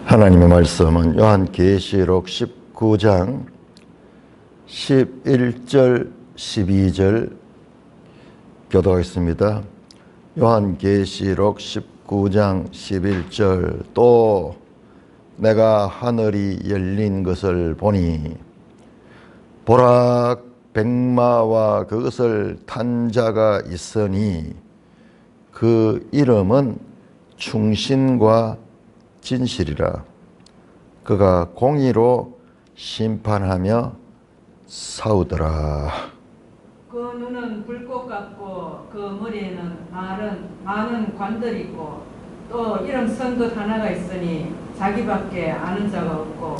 하나님의 말씀은 요한계시록 19장 11절 12절 교독하겠습니다. 요한계시록 19장 11절 또 내가 하늘이 열린 것을 보니 보라 백마와 그것을 탄 자가 있으니 그 이름은 충신과 진실이라. 그가 공의로 심판하며 싸우더라. 그 눈은 불꽃 같고 그 머리에는 많은 관들이 있고 또 이름 쓴 것 하나가 있으니 자기밖에 아는 자가 없고.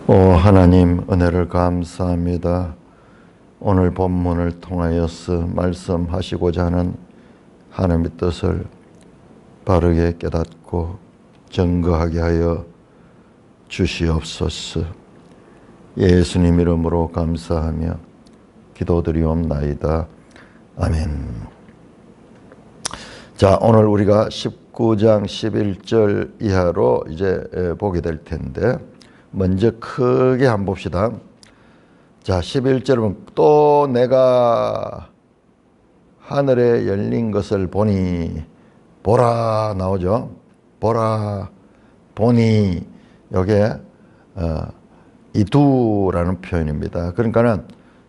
오 하나님, 은혜를 감사합니다. 오늘 본문을 통하여서 말씀하시고자 하는 하나님의 뜻을 바르게 깨닫고 증거하게 하여 주시옵소서. 예수님 이름으로 감사하며 기도드리옵나이다. 아멘. 자, 오늘 우리가 19장 11절 이하로 이제 보게 될 텐데, 먼저 크게 한번 봅시다. 자, 11절은 또 내가 하늘에 열린 것을 보니, 보라 나오죠. 보라, 보니, 요게 이두라는 표현입니다. 그러니까는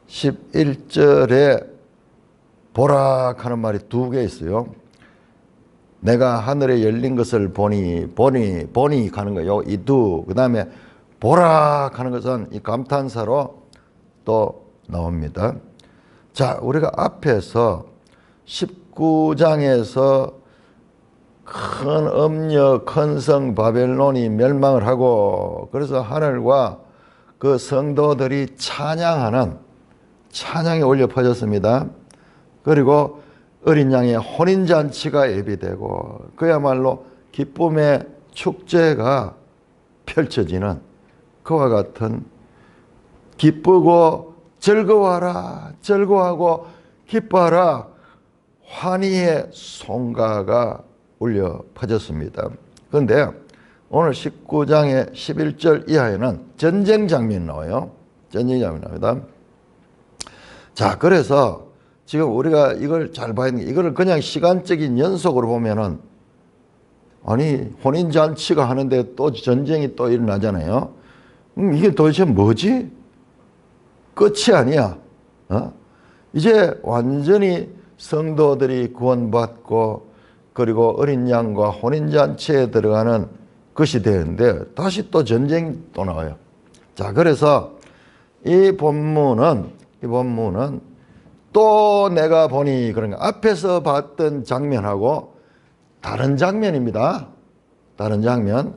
11절에 보라 하는 말이 두 개 있어요. 내가 하늘에 열린 것을 보니 하는 거예요. 이두. 그 다음에 보라 하는 것은 이 감탄사로 또 나옵니다. 자, 우리가 앞에서 19장에서 큰 음녀 큰 성 바벨론이 멸망을 하고, 그래서 하늘과 그 성도들이 찬양하는 찬양이 올려 퍼졌습니다. 그리고 어린 양의 혼인잔치가 예비되고 그야말로 기쁨의 축제가 펼쳐지는 그와 같은, 기쁘고 즐거워하라, 즐거워하고 기뻐하라, 환희의 송가가 울려 퍼졌습니다. 그런데 오늘 19장의 11절 이하에는 전쟁 장면이 나와요. 전쟁 장면이 나옵니다. 자, 그래서 지금 우리가 이걸 잘 봐야 되는 게, 이거를 그냥 시간적인 연속으로 보면은, 아니, 혼인잔치가 하는데 또 전쟁이 또 일어나잖아요. 이게 도대체 뭐지? 끝이 아니야. 이제 완전히 성도들이 구원받고 그리고 어린 양과 혼인잔치에 들어가는 것이 되는데 다시 또 전쟁이 또 나와요. 자, 그래서 이 본문은 또 내가 보니, 그러니까 앞에서 봤던 장면하고 다른 장면입니다. 다른 장면.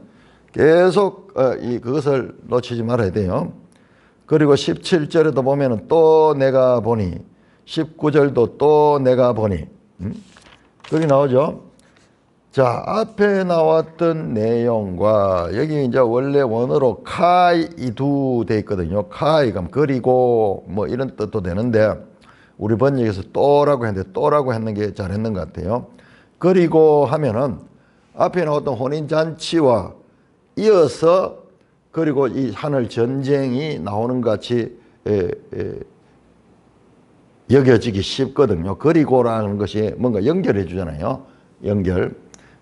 계속 그것을 놓치지 말아야 돼요. 그리고 17절에도 보면은 또 내가 보니, 19절도 또 내가 보니, 거기 나오죠. 자, 앞에 나왔던 내용과 여기 이제 원래 원어로 카이 이두 돼 있거든요. 카이가 그리고 뭐 이런 뜻도 되는데, 우리 번역에서 또라고 했는데 또라고 했는 게 잘했는 것 같아요. 그리고 하면은 앞에 나왔던 혼인잔치와 이어서 그리고 이 하늘 전쟁이 나오는 것 같이 여겨지기 쉽거든요. 그리고라는 것이 뭔가 연결해 주잖아요. 연결.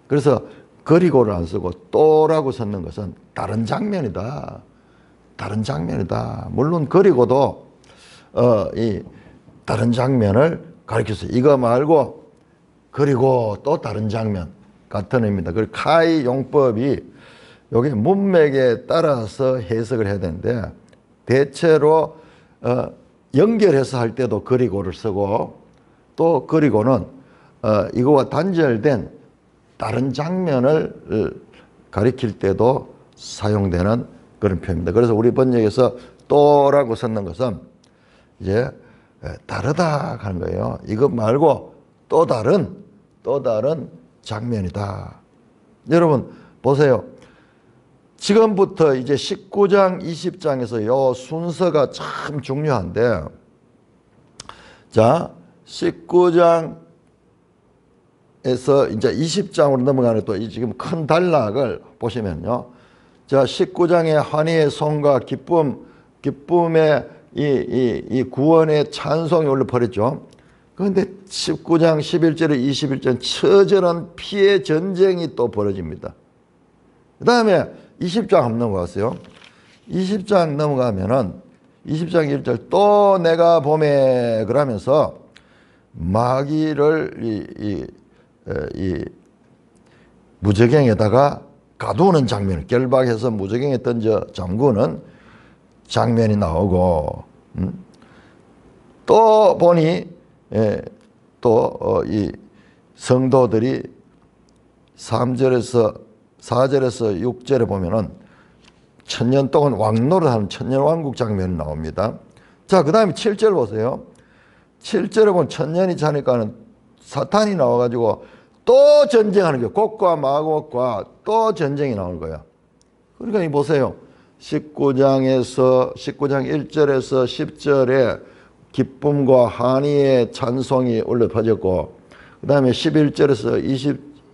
그래서 그리고를 안 쓰고 또라고 썼는 것은 다른 장면이다. 다른 장면이다. 물론 그리고도 이 다른 장면을 가리켰어요. 이거 말고 그리고 또 다른 장면 같은 의미입니다. 그리고 카이 용법이 여기 문맥에 따라서 해석을 해야 되는데, 대체로 연결해서 할 때도 그리고를 쓰고, 또 그리고는 이거와 단절된 다른 장면을 가리킬 때도 사용되는 그런 표현입니다. 그래서 우리 번역에서 또라고 썼는 것은 이제 다르다 하는 거예요. 이거 말고 또 다른 장면이다. 여러분 보세요. 지금부터 이제 19장 20장에서 요 순서가 참 중요한데, 자, 19장에서 이제 20장으로 넘어가는 또 지금 큰 단락을 보시면요. 자, 19장의 환희의 손과 기쁨의 이 구원의 찬송이 올려 버렸죠. 그런데 19장 11절에 21절 처절한 피해 전쟁이 또 벌어집니다. 그 다음에 20장 한번 넘어갔어요. 20장 넘어가면은 20장 1절 또 내가 봄에 그러면서 마귀를 이 무저갱에다가 가두는 장면, 결박해서 무저갱에 던져 잠그는 장면이 나오고, 또 보니 또 이 성도들이 4절에서 6절에 보면은 천년 동안 왕노릇하는 천년왕국 장면이 나옵니다. 자, 그 다음에 7절 보세요. 7절에 보면 천년이 차니까는 사탄이 나와가지고 또 전쟁하는 거예요. 곡과 마곡과 또 전쟁이 나오는 거예요. 그러니까 이 보세요. 19장 1절에서 10절에 기쁨과 한의의 찬송이 올려 퍼졌고, 그 다음에 11절에서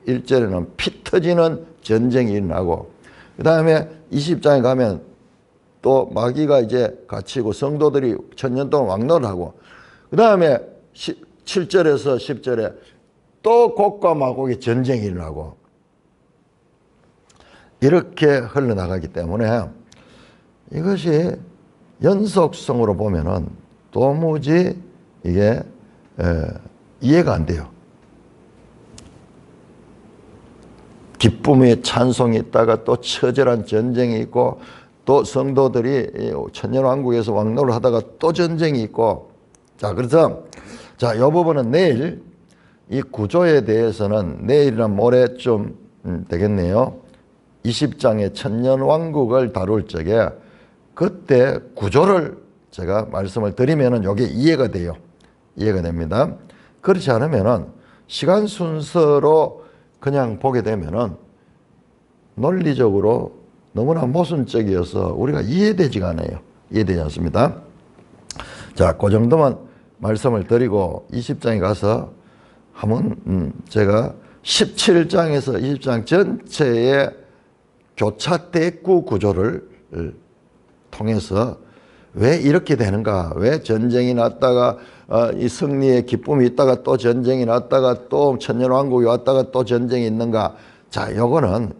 21절에는 피 터지는 전쟁이 일어나고, 그 다음에 20장에 가면 또 마귀가 이제 갇히고 성도들이 천년 동안 왕노를 하고, 그 다음에 7절에서 10절에 또 곡과 마곡의 전쟁이 일어나고, 이렇게 흘러나가기 때문에 이것이 연속성으로 보면은 도무지 이게 이해가 안 돼요. 기쁨의 찬송이 있다가 또 처절한 전쟁이 있고, 또 성도들이 천년왕국에서 왕노를 하다가 또 전쟁이 있고, 자, 그래서 자, 이 부분은 내일 이 구조에 대해서는 내일이나 모레쯤 되겠네요. 20장의 천년왕국을 다룰 적에 그때 구조를 제가 말씀을 드리면은 이게 이해가 돼요. 이해가 됩니다. 그렇지 않으면은 시간 순서로 그냥 보게 되면은 논리적으로 너무나 모순적이어서 우리가 이해되지가 않아요. 이해되지 않습니다. 자, 그 정도만 말씀을 드리고 20장에 가서 한번 제가 17장에서 20장 전체의 교차 대구 구조를 통해서 왜 이렇게 되는가, 왜 전쟁이 났다가 이 승리의 기쁨이 있다가 또 전쟁이 났다가 또 천년왕국이 왔다가 또 전쟁이 있는가. 자, 요거는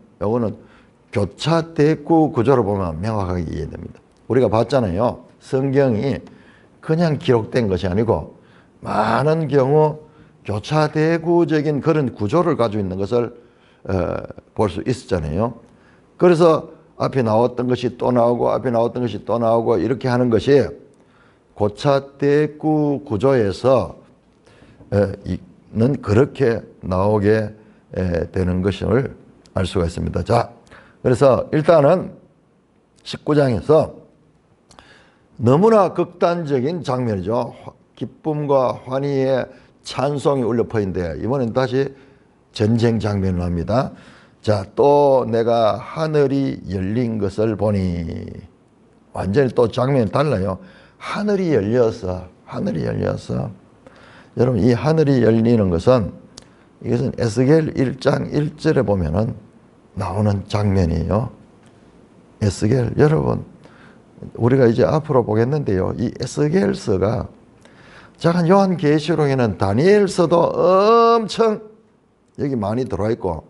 교차 대구 구조로 보면 명확하게 이해됩니다. 우리가 봤잖아요. 성경이 그냥 기록된 것이 아니고 많은 경우 교차 대구적인 그런 구조를 가지고 있는 것을 볼 수 있었잖아요. 그래서 앞에 나왔던 것이 또 나오고 앞에 나왔던 것이 또 나오고 이렇게 하는 것이 교차 대구 구조에서 는 그렇게 나오게 되는 것을 알 수가 있습니다. 자, 그래서 일단은 19장에서 너무나 극단적인 장면이죠. 기쁨과 환희의 찬송이 울려 퍼인데 이번엔 다시 전쟁 장면을 합니다. 자, 또 내가 하늘이 열린 것을 보니, 완전히 또 장면이 달라요. 하늘이 열려서 여러분, 이 하늘이 열리는 것은 이것은 에스겔 1장 1절에 보면은 나오는 장면이에요. 에스겔, 여러분, 우리가 이제 앞으로 보겠는데요. 이 에스겔서가 작은 요한계시록에는 다니엘서도 엄청 여기 많이 들어와 있고,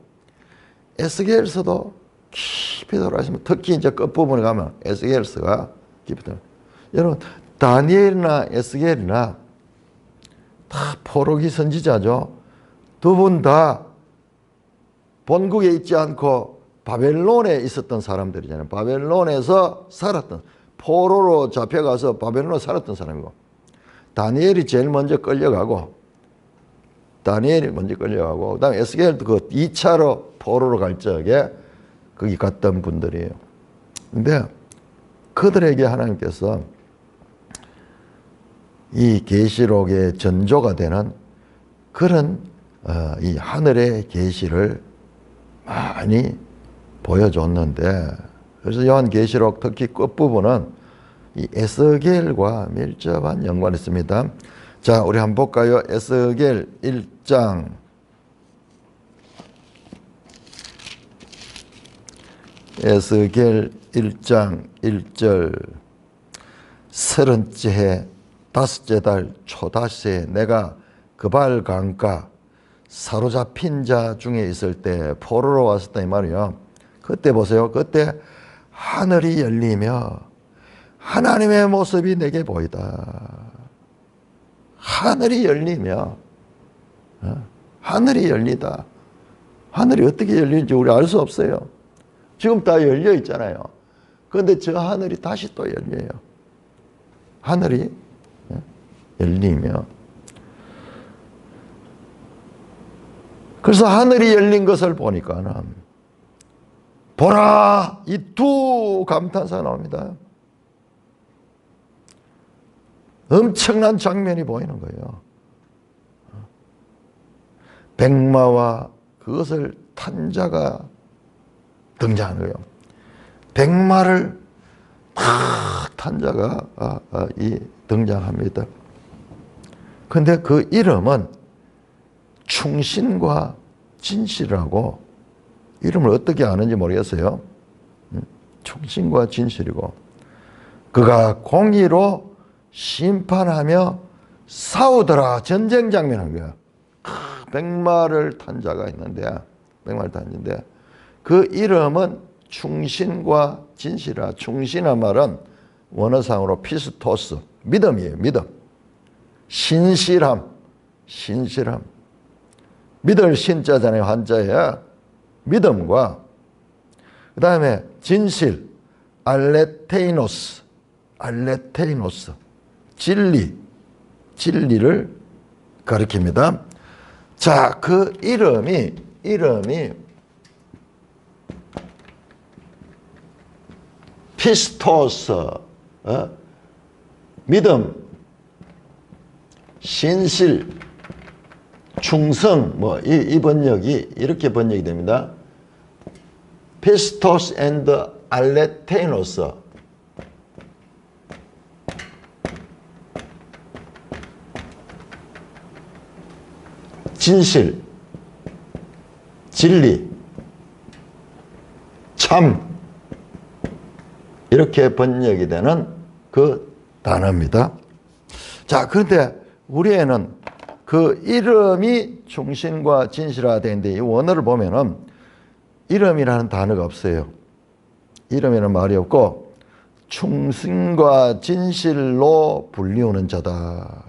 에스겔서도 깊이 들어와 있습니다. 특히 이제 끝부분에 가면 에스겔서가 깊이 들어와 있습니다. 여러분, 다니엘이나 에스겔이나 다 포로기 선지자죠. 두 분 다 본국에 있지 않고 바벨론에 있었던 사람들이잖아요. 바벨론에서 살았던, 포로로 잡혀가서 바벨론에 살았던 사람이고, 다니엘이 제일 먼저 끌려가고, 그 다음에 에스겔도 그 2차로 포로로 갈 적에 거기 갔던 분들이에요. 근데 그들에게 하나님께서 이 계시록의 전조가 되는 그런 이 하늘의 계시를 많이 보여줬는데, 그래서 요한계시록 특히 끝부분은 이 에스겔과 밀접한 연관이 있습니다. 자, 우리 한번 볼까요? 에스겔 1장 에스겔 1장 1절 30째 해 5째 달 초다시에 내가 그발 강가 사로잡힌 자 중에 있을 때 포로로 왔었다 이 말이요. 그때 보세요. 그때 하늘이 열리며 하나님의 모습이 내게 보이다. 하늘이 열리며 하늘이 열리다. 하늘이 어떻게 열리는지 우리 알 수 없어요. 지금 다 열려 있잖아요. 그런데 저 하늘이 다시 또 열려요. 하늘이 열리며. 그래서 하늘이 열린 것을 보니까는 보라! 이 두 감탄사가 나옵니다. 엄청난 장면이 보이는 거예요. 백마와 그것을 탄 자가 등장하는 거예요. 백마를 탄 자가 등장합니다. 그런데 그 이름은 충신과 진실이라고, 이름을 어떻게 아는지 모르겠어요. 충신과 진실이고, 그가 공의로 심판하며 싸우더라. 전쟁 장면인 거야. 백마를 탄 자가 있는데, 그 이름은 충신과 진실이라. 충신한 말은 원어상으로 피스토스, 믿음이에요. 믿음. 신실함. 믿을 신자잖아요. 한자에. 믿음과 그 다음에 진실, 알레테이노스, 진리를 가리킵니다. 자, 그 이름이 피스토스, 믿음, 신실, 충성, 이 번역이 이렇게 번역이 됩니다. 피스토스 앤드 알레테이노스. 진실, 진리, 참, 이렇게 번역이 되는 그 단어입니다. 자, 그런데 우리에는 그 이름이 충신과 진실화 되는데 이 원어를 보면은 이름이라는 단어가 없어요. 이름이라는 말이 없고 충신과 진실로 불리우는 자다.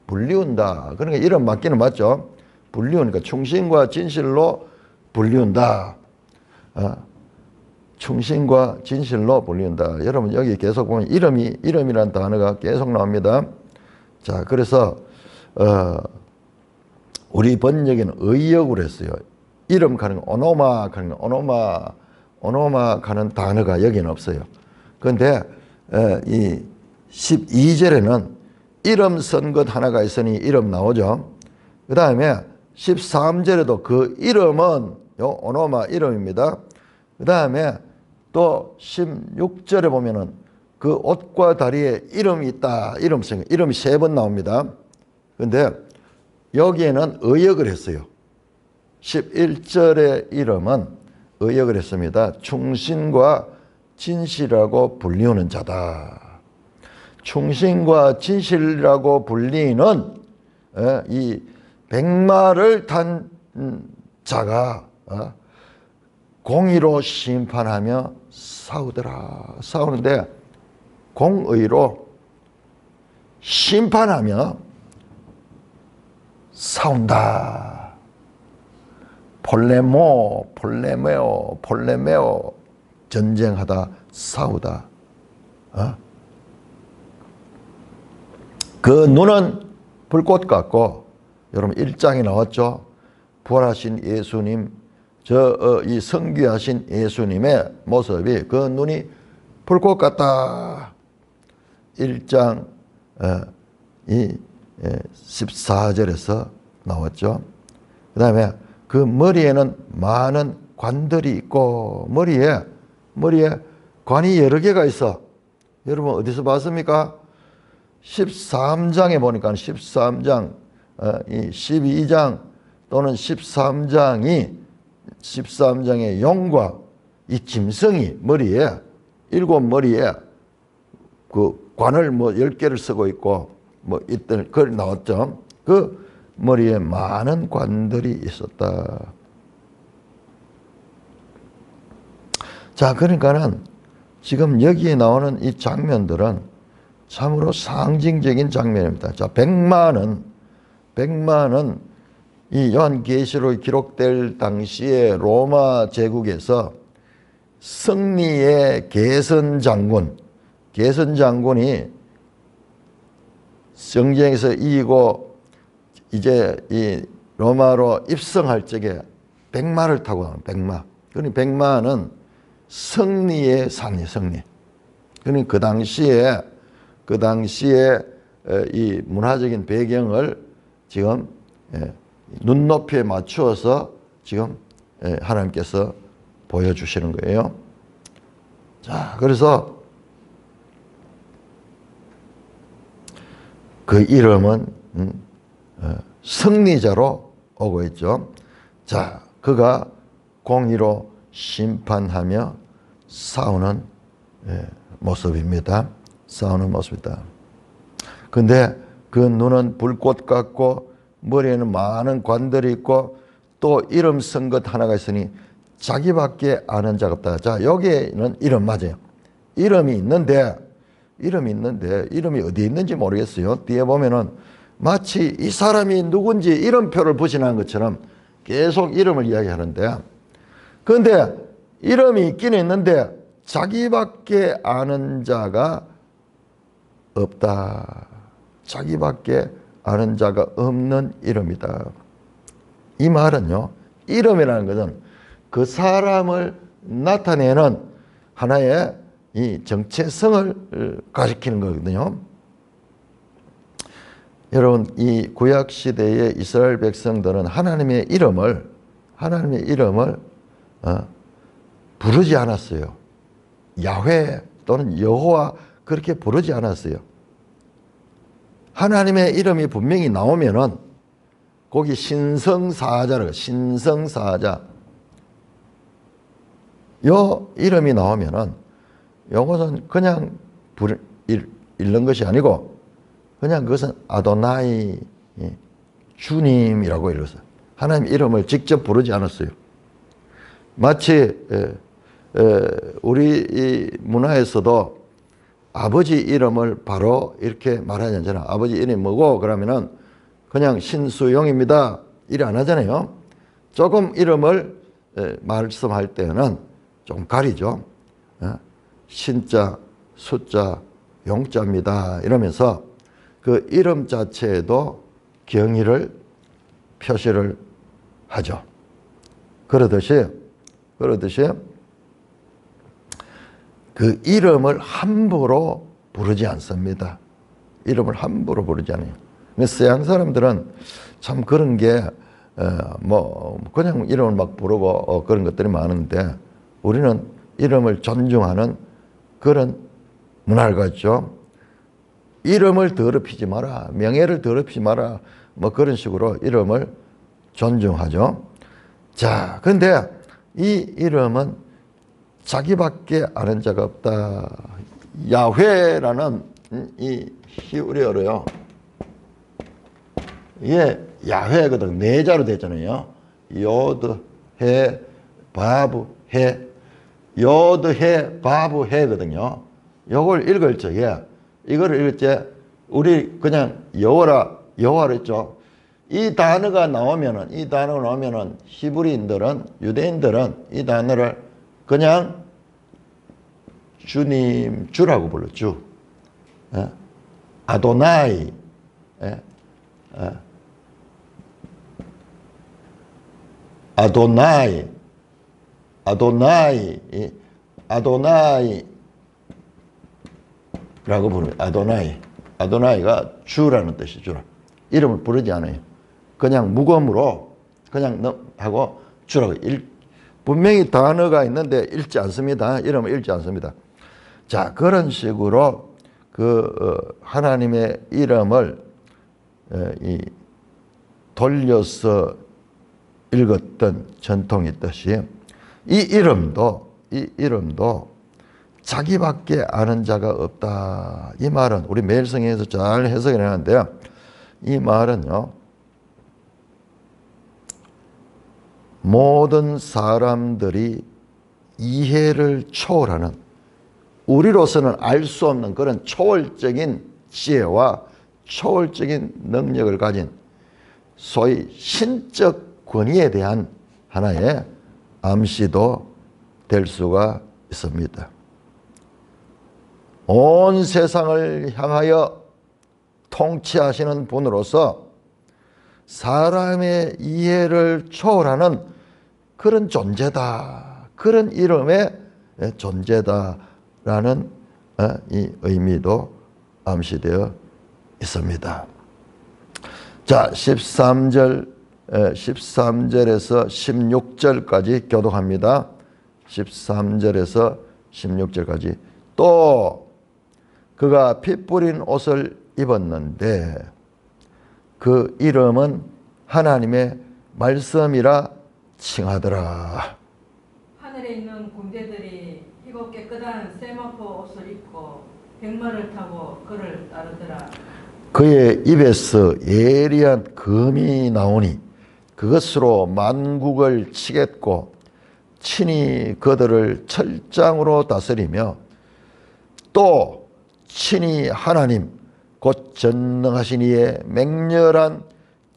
불리운다. 그러니까 이름 맞기는 맞죠. 불리우니까 충신과 진실로 불리운다. 충신과 진실로 불리운다. 여러분 여기 계속 보면 이름이라는 단어가 계속 나옵니다. 자, 그래서 우리 번역에는 의역으로 했어요. 이름 가는 오노마 가는 단어가 여기는 없어요. 그런데 이 12절에는 이름 쓴 것 하나가 있으니 이름 나오죠. 그 다음에 13절에도 그 이름은 요 오노마 이름입니다. 그 다음에 또 16절에 보면은 그 옷과 다리에 이름이 있다. 이름이 3번 나옵니다. 그런데 여기에는 의역을 했어요. 11절의 이름은 의역을 했습니다. 충신과 진실이라고 불리우는 자다. 충신과 진실이라고 불리는 이 백마를 탄 자가 공의로 심판하며 싸우더라. 싸우는데 공의로 심판하며 싸운다. 폴레메오 전쟁하다, 싸우다. 그 눈은 불꽃 같고, 여러분 1장에 나왔죠. 부활하신 예수님, 이 성귀하신 예수님의 모습이 그 눈이 불꽃 같다. 1장 14절에서 나왔죠. 그 다음에 그 머리에는 많은 관들이 있고, 머리에 관이 여러 개가 있어. 여러분 어디서 봤습니까? 13장에 보니까 13장, 12장 또는 13장의 용과 이 짐승이 머리에, 7머리에 그 관을 뭐 10개를 쓰고 있고, 뭐 이때 글 나왔죠. 그 머리에 많은 관들이 있었다. 자, 그러니까는 지금 여기에 나오는 이 장면들은 참으로 상징적인 장면입니다. 자, 백마는 이 요한계시록이 기록될 당시에 로마 제국에서 승리의 개선 장군이 정쟁에서 이기고 이제 이 로마로 입성할 적에 백마를 타고 가는 백마. 그러니 백마는 승리의 산이 승리. 그러니 그 당시에 이 문화적인 배경을 지금 눈높이에 맞추어서 지금 하나님께서 보여주시는 거예요. 자, 그래서 그 이름은 승리자로 오고 있죠. 자, 그가 공의로 심판하며 싸우는 모습입니다. 싸우는 모습이다. 근데 그 눈은 불꽃 같고 머리에는 많은 관들이 있고 또 이름 쓴 것 하나가 있으니 자기밖에 아는 자가 없다. 자, 여기에는 이름 맞아요. 이름이 있는데 이름이 어디에 있는지 모르겠어요. 뒤에 보면은 마치 이 사람이 누군지 이름표를 붙이는 것처럼 계속 이름을 이야기하는데, 그런데 이름이 있긴 있는데 자기밖에 아는 자가 없다. 자기밖에 아는 자가 없는 이름이다. 이 말은요, 이름이라는 것은 그 사람을 나타내는 하나의 이 정체성을 가리키는 거거든요. 여러분, 이 구약 시대의 이스라엘 백성들은 하나님의 이름을 부르지 않았어요. 야훼 또는 여호와 그렇게 부르지 않았어요. 하나님의 이름이 분명히 나오면은 거기 신성사자라고, 신성사자. 요 이름이 나오면은 요것은 그냥 읽는 것이 아니고 그냥 그것은 아도나이, 주님이라고 읽었어요. 하나님 이름을 직접 부르지 않았어요. 마치 우리 이 문화에서도 아버지 이름을 바로 이렇게 말하지 않잖아요. 아버지 이름이 뭐고 그러면은 그냥 신수용입니다 이래 안 하잖아요. 조금 이름을 말씀할 때는 좀 가리죠. 신자, 숫자, 용자입니다 이러면서 그 이름 자체에도 경의를 표시를 하죠. 그러듯이 그 이름을 함부로 부르지 않습니다. 이름을 함부로 부르지 않아요. 서양 사람들은 참 그런 게 뭐 그냥 이름을 막 부르고 그런 것들이 많은데 우리는 이름을 존중하는 그런 문화를 가졌죠. 이름을 더럽히지 마라, 명예를 더럽히지 마라, 뭐 그런 식으로 이름을 존중하죠. 자, 근데 이 이름은 자기밖에 아는 자가 없다. 야훼라는 이 히브리어로요. 이게 야훼거든. 네 자로 됐잖아요. 요드, 해, 바브, 해. 요드, 해, 바브, 해거든요. 요걸 읽을 적에, 이거를 읽을 때, 우리 그냥 여호와로 했죠. 이 단어가 나오면은, 히브리인들은, 유대인들은 이 단어를 그냥 주님, 주라고 불러, 주. 아도나이. 아도나이라고 부릅니다. 아도나이가 주라는 뜻이 주라. 이름을 부르지 않아요. 그냥 무검으로 그냥 하고 주라고. 분명히 단어가 있는데 읽지 않습니다. 이름을 읽지 않습니다. 자, 그런 식으로 하나님의 이름을 돌려서 읽었던 전통이 있듯이 이 이름도 이 이름도 자기밖에 아는 자가 없다. 이 말은 우리 매일성경에서 잘 해석을 하는데요. 이 말은요, 모든 사람들이 이해를 초월하는, 우리로서는 알 수 없는 그런 초월적인 지혜와 초월적인 능력을 가진 소위 신적 권위에 대한 하나의 암시도 될 수가 있습니다. 온 세상을 향하여 통치하시는 분으로서 사람의 이해를 초월하는 그런 존재다. 그런 이름의 존재다라는 이 의미도 암시되어 있습니다. 자, 13절에서 16절까지 교독합니다. 13절에서 16절까지. 또 그가 피 뿌린 옷을 입었는데 그 이름은 하나님의 말씀이라 칭하더라. 하늘에 있는 군대들이 희고 깨끗한 세마포 옷을 입고 백마를 타고 그를 따르더라. 그의 입에서 예리한 금이 나오니 그것으로 만국을 치겠고 친히 그들을 철장으로 다스리며 또 친히 하나님 곧 전능하신 이의 맹렬한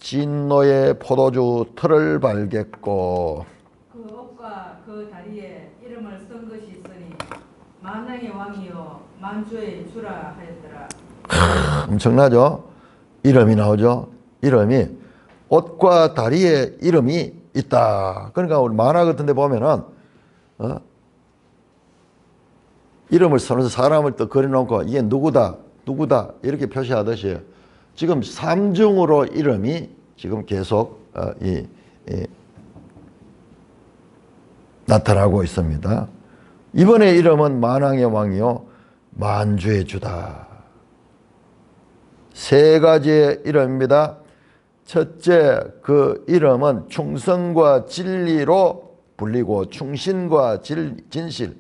진노의 포도주 틀을 발겠고 그 옷과 그 다리에 이름을 쓴 것이 있으니 만왕의 왕이요 만주의 주라 하였더라. 엄청나죠? 이름이 나오죠? 이름이 옷과 다리에 이름이 있다. 그러니까 우리 만화 같은 데 보면은 이름을 써서 사람을 또 그려놓고 이게 누구다 누구다 이렇게 표시하듯이 지금 삼중으로 이름이 지금 계속 나타나고 있습니다. 이번에 이름은 만왕의 왕이요 만주의 주다. 세 가지의 이름입니다. 첫째, 그 이름은 충성과 진리로 불리고 충신과 진실.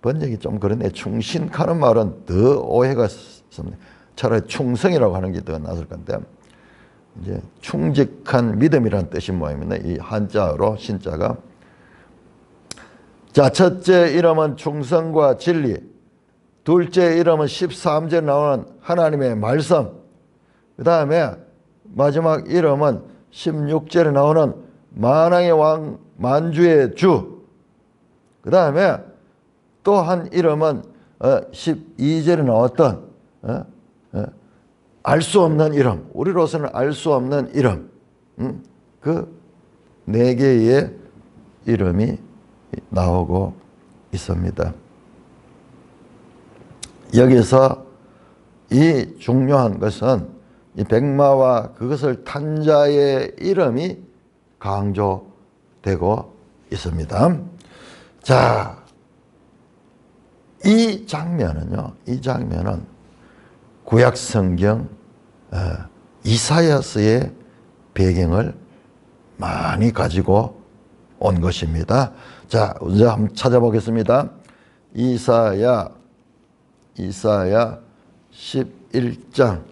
번역이 좀 그런데 충신하는 말은 더 오해가 있습니다. 차라리 충성이라고 하는 게 더 낫을 건데 이제 충직한 믿음이라는 뜻인 모양입니다. 이 한자어로 신자가. 자, 첫째 이름은 충성과 진리. 둘째 이름은 13절에 나오는 하나님의 말씀. 그 다음에 마지막 이름은 16절에 나오는 만왕의 왕 만주의 주. 그 다음에 또 한 이름은 12절에 나왔던 알 수 없는 이름. 우리로서는 알 수 없는 이름. 그 네 개의 이름이 나오고 있습니다. 여기서 이 중요한 것은 이 백마와 그것을 탄 자의 이름이 강조되고 있습니다. 자, 이 장면은요, 이 장면은 구약 성경 이사야서의 배경을 많이 가지고 온 것입니다. 자, 이제 한번 찾아보겠습니다. 이사야 11장.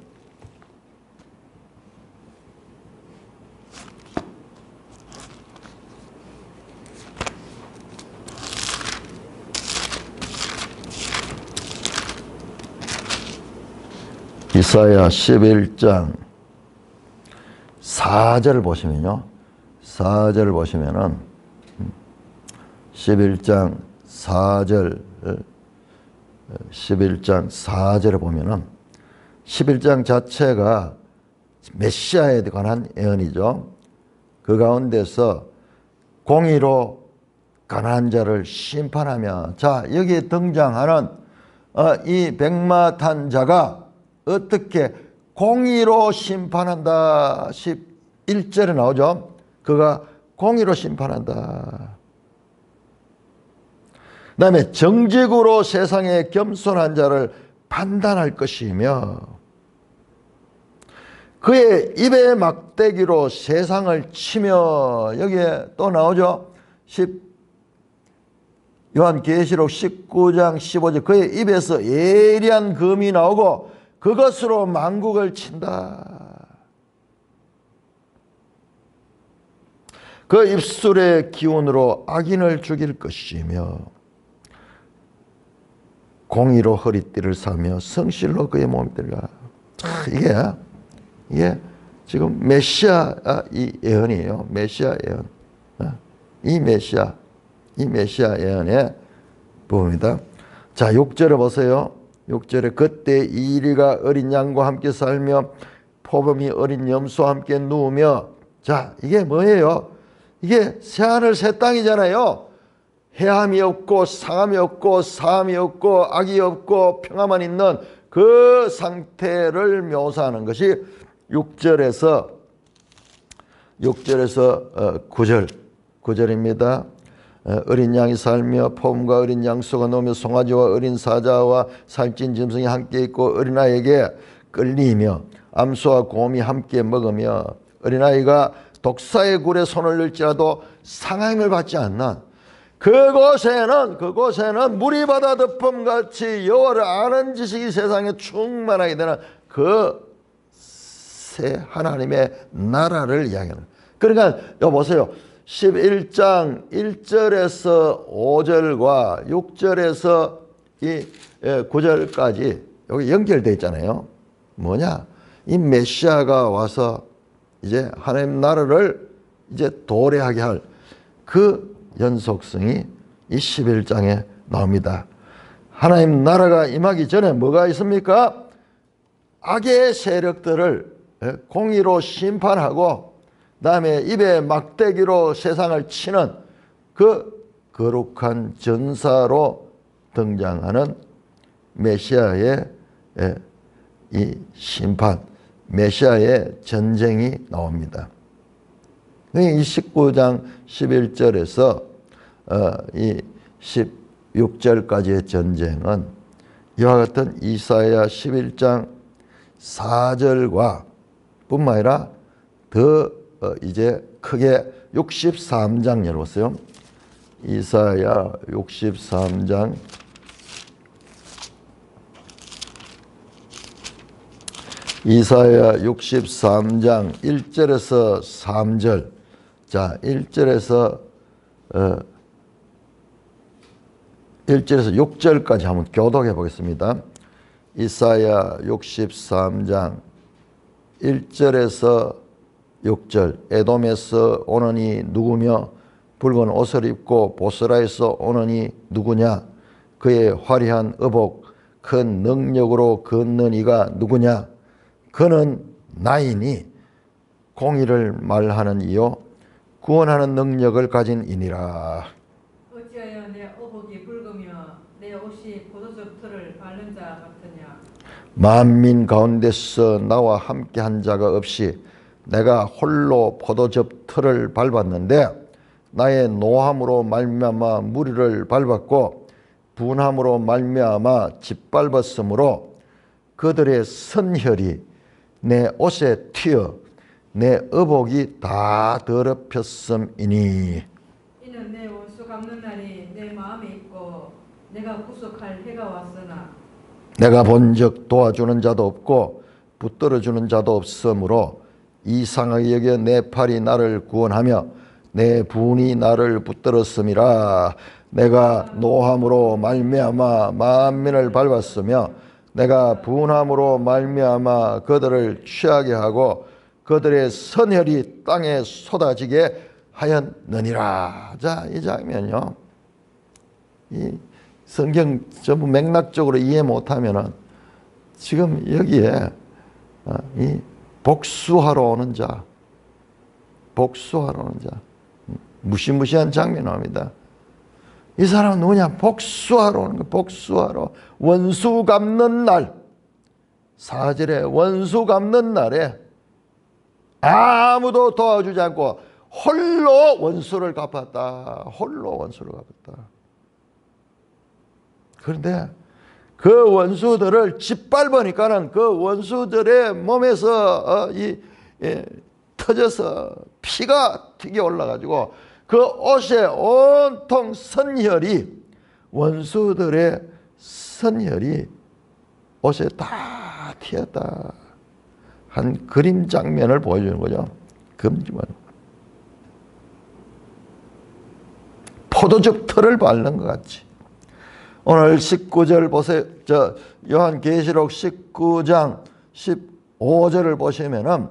이사야 11장 4절을 보시면요. 4절을 보시면은 11장 4절을 보면은 11장 자체가 메시아에 관한 예언이죠. 그 가운데서 공의로 가난한 자를 심판하며, 자, 여기에 등장하는 이 백마 탄 자가 어떻게 공의로 심판한다. 11절에 나오죠. 그가 공의로 심판한다. 그 다음에 정직으로 세상의 겸손한 자를 판단할 것이며 그의 입의 막대기로 세상을 치며, 여기에 또 나오죠. 요한계시록 19장 15절 그의 입에서 예리한 금이 나오고 그것으로 만국을 친다. 그 입술의 기운으로 악인을 죽일 것이며 공의로 허리띠를 사며 성실로 그의 몸이 되리라. 이게 지금 메시아 이 예언이에요. 메시아 예언. 이 메시아 예언의 부분입니다. 자, 6절에 보세요. 6절에 그때 이리가 어린 양과 함께 살며 포범이 어린 염소와 함께 누우며, 자, 이게 뭐예요? 이게 새하늘 새 땅이잖아요. 해함이 없고 상함이 없고 사함이 없고 악이 없고 평화만 있는 그 상태를 묘사하는 것이 6절에서 9절입니다. 어린 양이 살며 포음과 어린 양소가 놓으며 송아지와 어린 사자와 살찐 짐승이 함께 있고 어린아이에게 끌리며 암소와 곰이 함께 먹으며 어린아이가 독사의 굴에 손을 넣을지라도 상함을 받지 않는 그곳에는 물이 바다 덮음같이 여호와를 아는 지식이 세상에 충만하게 되는 그 새 하나님의 나라를 이야기하는. 그러니까 여기 보세요. 11장 1절에서 5절과 6절에서 이 9절까지 여기 연결되어 있잖아요. 뭐냐? 이 메시아가 와서 이제 하나님 나라를 이제 도래하게 할 그 연속성이 이 11장에 나옵니다. 하나님 나라가 임하기 전에 뭐가 있습니까? 악의 세력들을 공의로 심판하고 그다음에 입에 막대기로 세상을 치는 그 거룩한 전사로 등장하는 메시아의 이 심판, 메시아의 전쟁이 나옵니다. 이 19장 11절에서 이 16절까지의 전쟁은 이와 같은 이사야 11장 4절과 뿐만 아니라 더 이제 크게 63장 열어보세요. 이사야 63장 1절에서 3절. 자, 1절에서 6절까지 한번 교독해 보겠습니다. 이사야 63장 1절에서 6절. 에돔에서 오너니 누구며 붉은 옷을 입고 보스라에서 오너니 누구냐? 그의 화려한 의복 큰 능력으로 걷는 이가 누구냐? 그는 나이니 공의를 말하는 이요 구원하는 능력을 가진 이니라. 어찌하여 내 의복이 붉으며 내 옷이 포도즙 털을 바른 자 같으냐? 만민 가운데서 나와 함께한 자가 없이 내가 홀로 포도즙 털을 밟았는데 나의 노함으로 말미암아 무리를 밟았고 분함으로 말미암아 짓밟았으므로 그들의 선혈이 내 옷에 튀어 내 의복이 다 더럽혔음이니. 이는 내 원수 갚는 날이 내 마음에 있고 내가 구속할 해가 왔으나 내가 본즉 도와주는 자도 없고 붙들어주는 자도 없으므로 이상하게 여겨 내 팔이 나를 구원하며 내 분이 나를 붙들었음이라. 내가 노함으로 말미암아 만민을 밟았으며 내가 분함으로 말미암아 그들을 취하게 하고 그들의 선혈이 땅에 쏟아지게 하였느니라. 자, 이 장면요. 이 성경 전부 맥락적으로 이해 못하면은 지금 여기에 이 복수하러 오는 자, 무시무시한 장면이 나옵니다. 이 사람은 누구냐? 복수하러 오는 거야. 복수하러. 원수 갚는 날. 4절에 원수 갚는 날에 아무도 도와주지 않고 홀로 원수를 갚았다. 홀로 원수를 갚았다. 그런데 그 원수들을 짓밟으니까는 그 원수들의 몸에서 터져서 피가 튀겨 올라가지고 그 옷에 온통 선혈이 원수들의 선혈이 옷에 다 튀었다 한 그림 장면을 보여주는 거죠. 금지만 포도즙 털을 바르는 것 같이. 오늘 19절 보세요. 요한계시록 19장 15절을 보시면은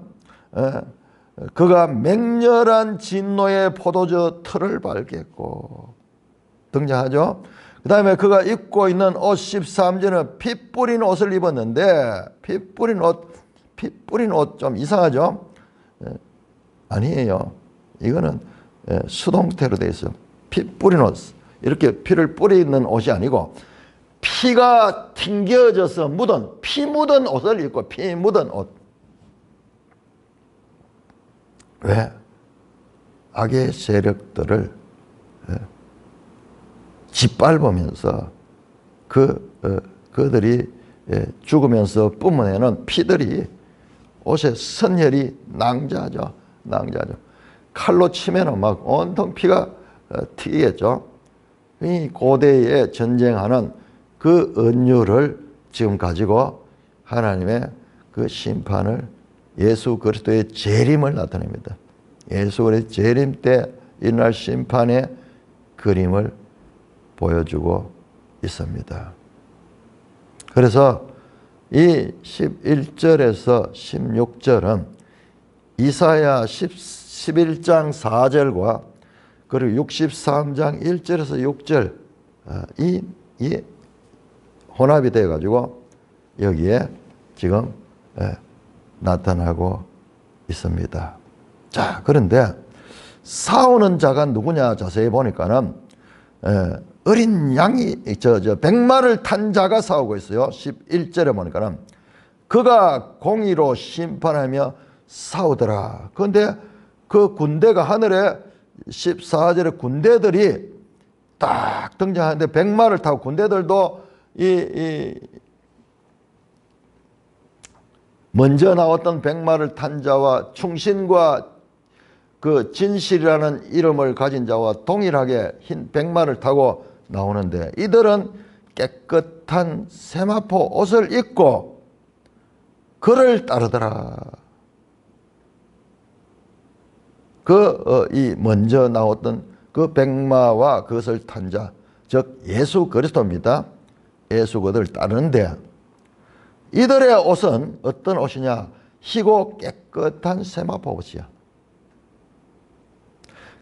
그가 맹렬한 진노의 포도주 털을 밟겠고 등장하죠. 그 다음에 그가 입고 있는 옷 13절은 피 뿌린 옷을 입었는데 피 뿌린 옷 좀 이상하죠. 아니에요. 이거는 수동태로 되어 있어요. 피 뿌린 옷. 이렇게 피를 뿌리는 옷이 아니고 피가 튕겨져서 피 묻은 옷을 입고 피 묻은 옷. 왜? 악의 세력들을 짓밟으면서 그들이 죽으면서 뿜어내는 피들이 옷에 선혈이 낭자하죠. 칼로 치면은 막 온통 피가 튀겠죠. 이 고대에 전쟁하는 그 은유를 지금 가지고 하나님의 그 심판을 예수 그리스도의 재림을 나타냅니다. 예수 그리스도의 재림 때 이날 심판의 그림을 보여주고 있습니다. 그래서 이 11절에서 16절은 이사야 11장 4절과 그리고 63장 1절에서 6절 이 혼합이 되어 가지고 여기에 지금 나타나고 있습니다. 자, 그런데 싸우는 자가 누구냐 자세히 보니까는 어린 양이 백마를 탄 자가 싸우고 있어요. 11절에 보니까는 그가 공의로 심판하며 싸우더라. 그런데 그 군대가 하늘에 14절에 군대들이 딱 등장하는데 백마를 타고 군대들도 먼저 나왔던 백마를 탄 자와 충신과 그 진실이라는 이름을 가진 자와 동일하게 흰 백마를 타고 나오는데 이들은 깨끗한 세마포 옷을 입고 그를 따르더라. 이 먼저 나왔던 그 백마와 그것을 탄 자, 즉 예수 그리스도입니다. 예수 그들을 따르는데 이들의 옷은 어떤 옷이냐? 희고 깨끗한 세마포 옷이야.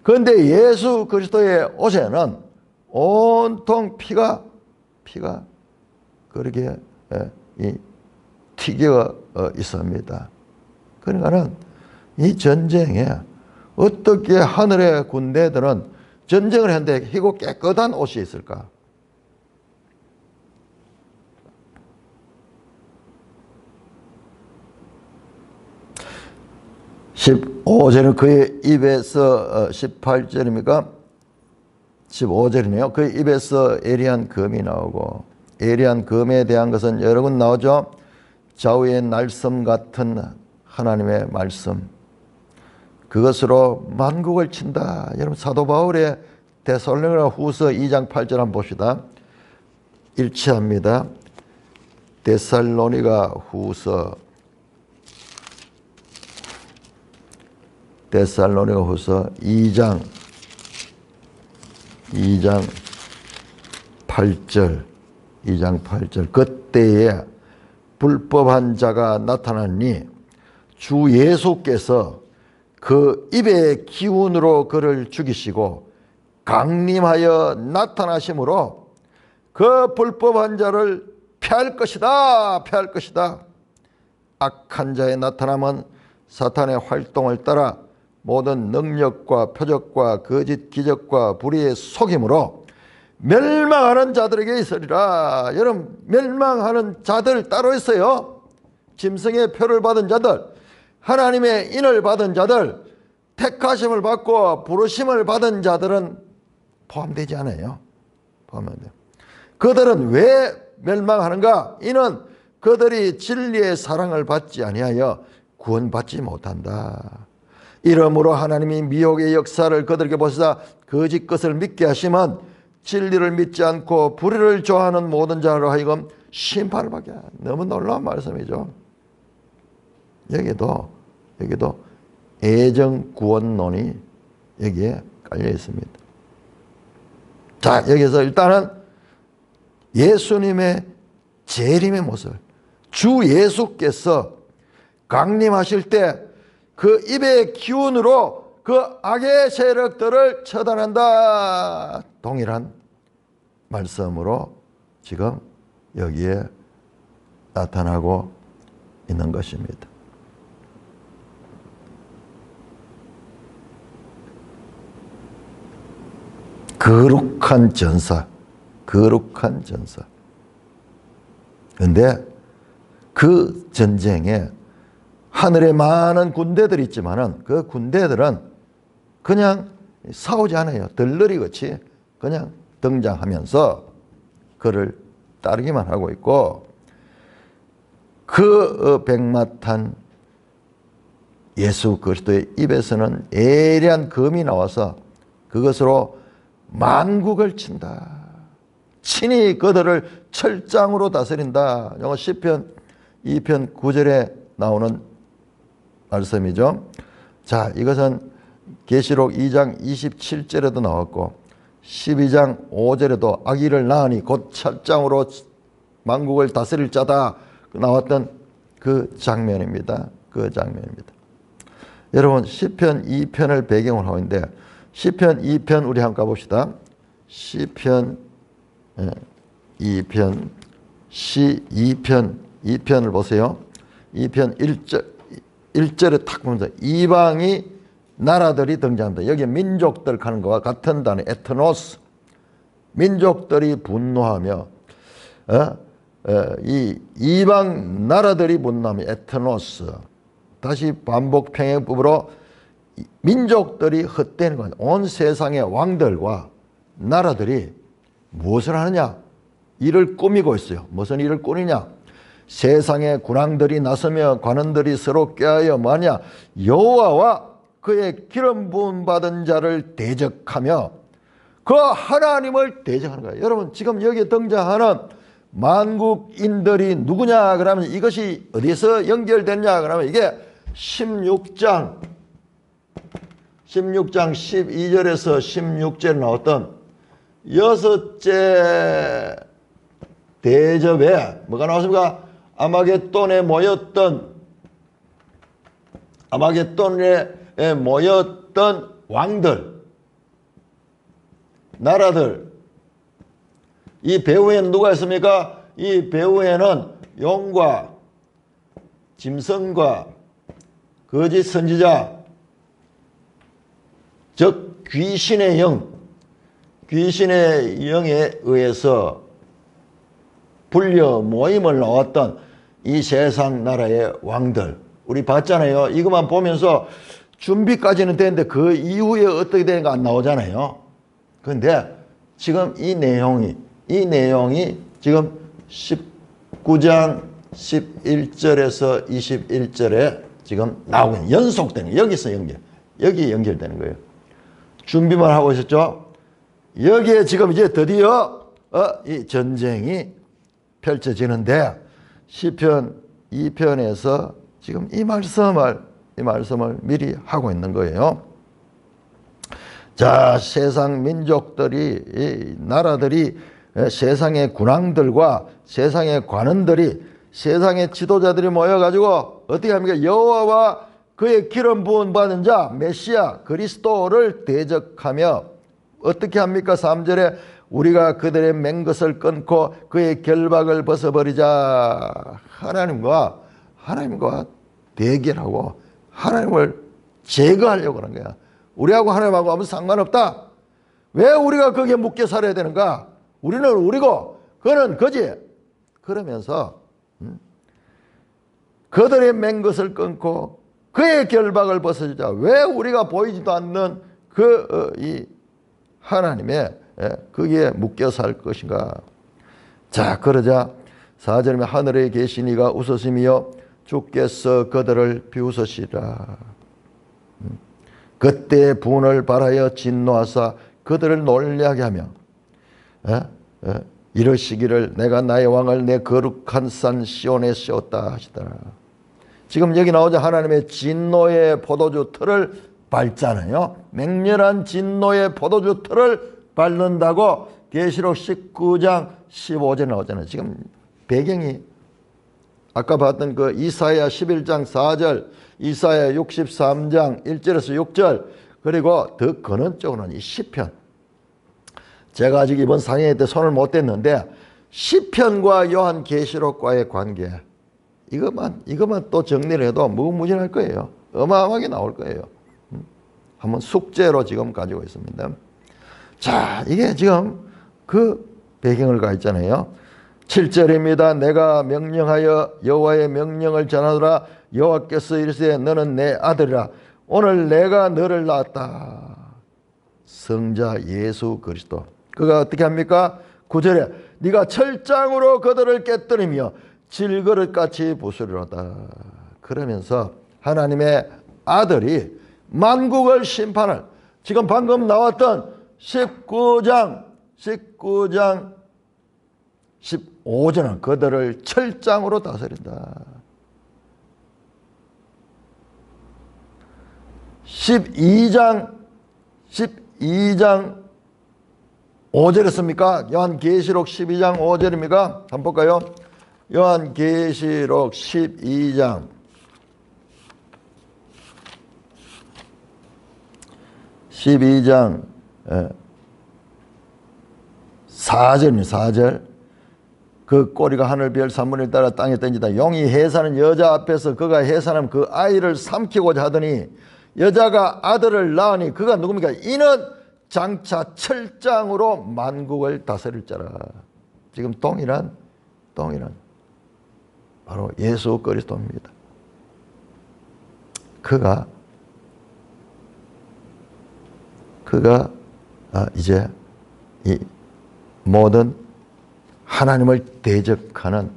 그런데 예수 그리스도의 옷에는 온통 피가 그렇게 튀겨 있습니다. 그러니까는 이 전쟁에 어떻게 하늘의 군대들은 전쟁을 했는데 희고 깨끗한 옷이 있을까? (15절은) 그의 입에서 18절입니까? 15절이네요. 그의 입에서 예리한 검이 나오고, 예리한 검에 대한 것은 여러 군 나오죠. 좌우의 날섬 같은 하나님의 말씀, 그것으로 만국을 친다. 여러분 사도 바울의 데살로니가 후서 2장 8절 한번 봅시다. 일치합니다. 데살로니가 후서 2장 8절 그때에 불법한 자가 나타나니 주 예수께서 그 입의 기운으로 그를 죽이시고 강림하여 나타나심으로 그 불법한 자를 패할 것이다. 악한 자의 나타남은 사탄의 활동을 따라 모든 능력과 표적과 거짓 기적과 불의의 속임으로 멸망하는 자들에게 있으리라. 여러분 멸망하는 자들 따로 있어요. 짐승의 표를 받은 자들, 하나님의 인을 받은 자들, 택하심을 받고 부르심을 받은 자들은 포함되지 않아요. 그들은 왜 멸망하는가? 이는 그들이 진리의 사랑을 받지 아니하여 구원받지 못한다. 이러므로 하나님이 미혹의 역사를 그들에게 보시사 거짓 것을 믿게 하시면 진리를 믿지 않고 불의를 좋아하는 모든 자로 하여금 심판을 받게. 너무 놀라운 말씀이죠. 여기도 애정 구원론이 여기에 깔려 있습니다. 자, 여기서 일단은 예수님의 재림의 모습, 주 예수께서 강림하실 때 그 입의 기운으로 그 악의 세력들을 처단한다. 동일한 말씀으로 지금 여기에 나타나고 있는 것입니다. 거룩한 전사, 거룩한 전사. 그런데 그 전쟁에 하늘에 많은 군대들이 있지만은 그 군대들은 그냥 싸우지 않아요. 들러리같이 그냥 등장하면서 그를 따르기만 하고 있고, 그 백마탄 예수 그리스도의 입에서는 예리한 검이 나와서 그것으로 만국을 친다. 친히 그들을 철장으로 다스린다. 이거 시편 2편 9절에 나오는 말씀이죠. 자, 이것은 계시록 2장 27절에도 나왔고 12장 5절에도 아기를 낳으니 곧 철장으로 만국을 다스릴 자다 나왔던 그 장면입니다. 그 장면입니다. 여러분, 시편 2편을 배경으로 하고 있는데 시편 2편 우리 한번 가봅시다. 시편 2편, 시 2편을 보세요. 2편 1절에 탁 보면서 이방이 나라들이 등장합니다. 여기 민족들 하는 것과 같은 단어 에트노스. 민족들이 분노하며 이 이방 나라들이 분노하며 에트노스. 다시 반복 평행법으로 민족들이 헛되는 것. 온 세상의 왕들과 나라들이 무엇을 하느냐? 일을 꾸미고 있어요. 무슨 일을 꾸미냐? 세상의 군왕들이 나서며 관원들이 서로 꾀하여 뭐하냐? 여호와와 그의 기름 부음 받은 자를 대적하며 그 하나님을 대적하는 거예요. 여러분, 지금 여기 등장하는 만국인들이 누구냐? 그러면 이것이 어디서 연결되냐? 그러면 이게 16장 12절에서 16절에 나왔던 여섯째 대접에 뭐가 나왔습니까? 아마겟돈에 모였던 왕들, 나라들. 이 배후에는 누가 있습니까? 이 배후에는 용과 짐승과 거짓 선지자, 즉 귀신의 영에 의해서 불려 모임을 놓았던 이 세상 나라의 왕들. 우리 봤잖아요. 이것만 보면서 준비까지는 되는데 그 이후에 어떻게 되는가 안 나오잖아요. 그런데 지금 이 내용이 지금 19장 11절에서 21절에 지금 나오고 있는, 연속되는, 여기서 여기 연결되는 거예요. 준비만 하고 있었죠. 여기에 지금 이제 드디어 이 전쟁이 펼쳐지는데 시편 2편에서 지금 이 말씀을 미리 하고 있는 거예요. 자, 세상 민족들이, 이 나라들이, 세상의 군왕들과 세상의 관원들이, 세상의 지도자들이 모여가지고 어떻게 합니까? 여호와와 그의 기름 부음 받은 자 메시아 그리스도를 대적하며 어떻게 합니까? 3절에 우리가 그들의 맹것을 끊고 그의 결박을 벗어버리자. 하나님과 대결하고 하나님을 제거하려고 하는 거야. 우리하고 하나님하고 아무 상관없다. 왜 우리가 거기에 묶여 살아야 되는가? 우리는 우리고 그는 그지. 그러면서 그들의 맹것을 끊고 그의 결박을 벗어주자. 왜 우리가 보이지도 않는 이 하나님의 거기에 묶여 살 것인가? 자, 그러자 4절에 하늘에 계신 이가 웃으시며 주께서 그들을 비웃으시라. 그때 분을 발하여 진노하사 그들을 놀라게 하며 이러시기를 내가 나의 왕을 내 거룩한 산 시온에 씌웠다 하시더라. 지금 여기 나오자 하나님의 진노의 포도주 틀을 밟잖아요. 맹렬한 진노의 포도주 틀을 밟는다고 계시록 19장 15절에 나오잖아요. 지금 배경이 아까 봤던 그 이사야 11장 4절, 이사야 63장 1절에서 6절, 그리고 더 근원적으로는 이 시편. 제가 아직 이번 상해 때 손을 못 댔는데 시편과 요한계시록과의 관계, 이것만 또 정리를 해도 무궁무진할 거예요. 어마어마하게 나올 거예요. 한번 숙제로 지금 가지고 있습니다. 자, 이게 지금 그 배경을 가 있잖아요. 7절입니다. 내가 명령하여 여호와의 명령을 전하노라. 여호와께서 이르시되 너는 내 아들이라. 오늘 내가 너를 낳았다. 성자 예수 그리스도. 그가 어떻게 합니까? 9절에 네가 철장으로 그들을 깨뜨리며 질그릇같이 부수리로다. 그러면서 하나님의 아들이 만국을 심판을, 지금 방금 나왔던 19장 15절은 그들을 철장으로 다스린다. 12장 5절이었습니까? 요한계시록 12장 5절입니까? 한번 볼까요? 요한계시록 12장 4절입니다. 4절. 그 꼬리가 하늘별 3분의 1 따라 땅에 던지다. 용이 해사는 여자 앞에서 그가 해사는 그 아이를 삼키고자 하더니 여자가 아들을 낳으니 그가 누굽니까? 이는 장차 철장으로 만국을 다스릴 자라. 지금 동일한 바로 예수 그리스도입니다. 그가 이제 이 모든 하나님을 대적하는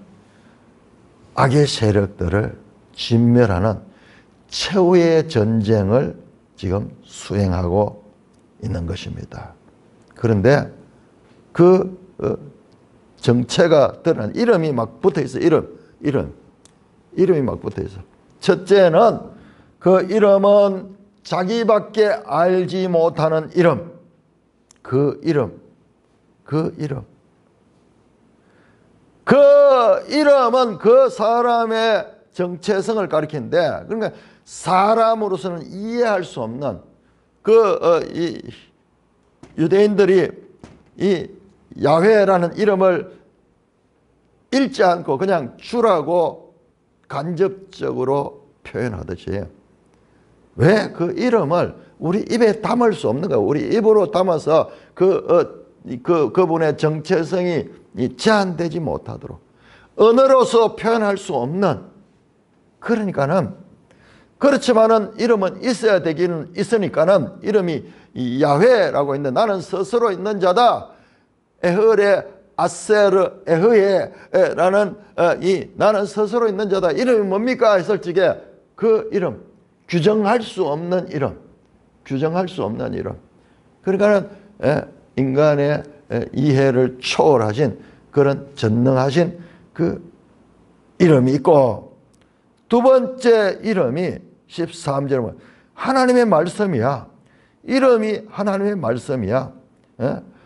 악의 세력들을 진멸하는 최후의 전쟁을 지금 수행하고 있는 것입니다. 그런데 그 정체가 드러난 이름이 막 붙어 있어. 이름이 막 붙어 있어. 첫째는 그 이름은 자기밖에 알지 못하는 이름. 그 이름은 그 사람의 정체성을 가리키는데, 그러니까 사람으로서는 이해할 수 없는 이 유대인들이 이 야훼라는 이름을 읽지 않고 그냥 주라고 간접적으로 표현하듯이, 왜 그 이름을 우리 입에 담을 수 없는가? 우리 입으로 담아서 그분의 정체성이 제한되지 못하도록 언어로서 표현할 수 없는, 그러니까는 그렇지만은 이름은 있어야 되기는 있으니까는 이름이 야훼라고 있는데, 나는 스스로 있는 자다. 에흐레 아세르 에흐에라는 이 나는 스스로 있는 자다. 이름이 뭡니까 했을 적에 그 이름, 규정할 수 없는 이름. 그러니까는 인간의 이해를 초월하신 그런 전능하신 그 이름이 있고, 두 번째 이름이 13절에 보면 하나님의 말씀이야. 이름이 하나님의 말씀이야.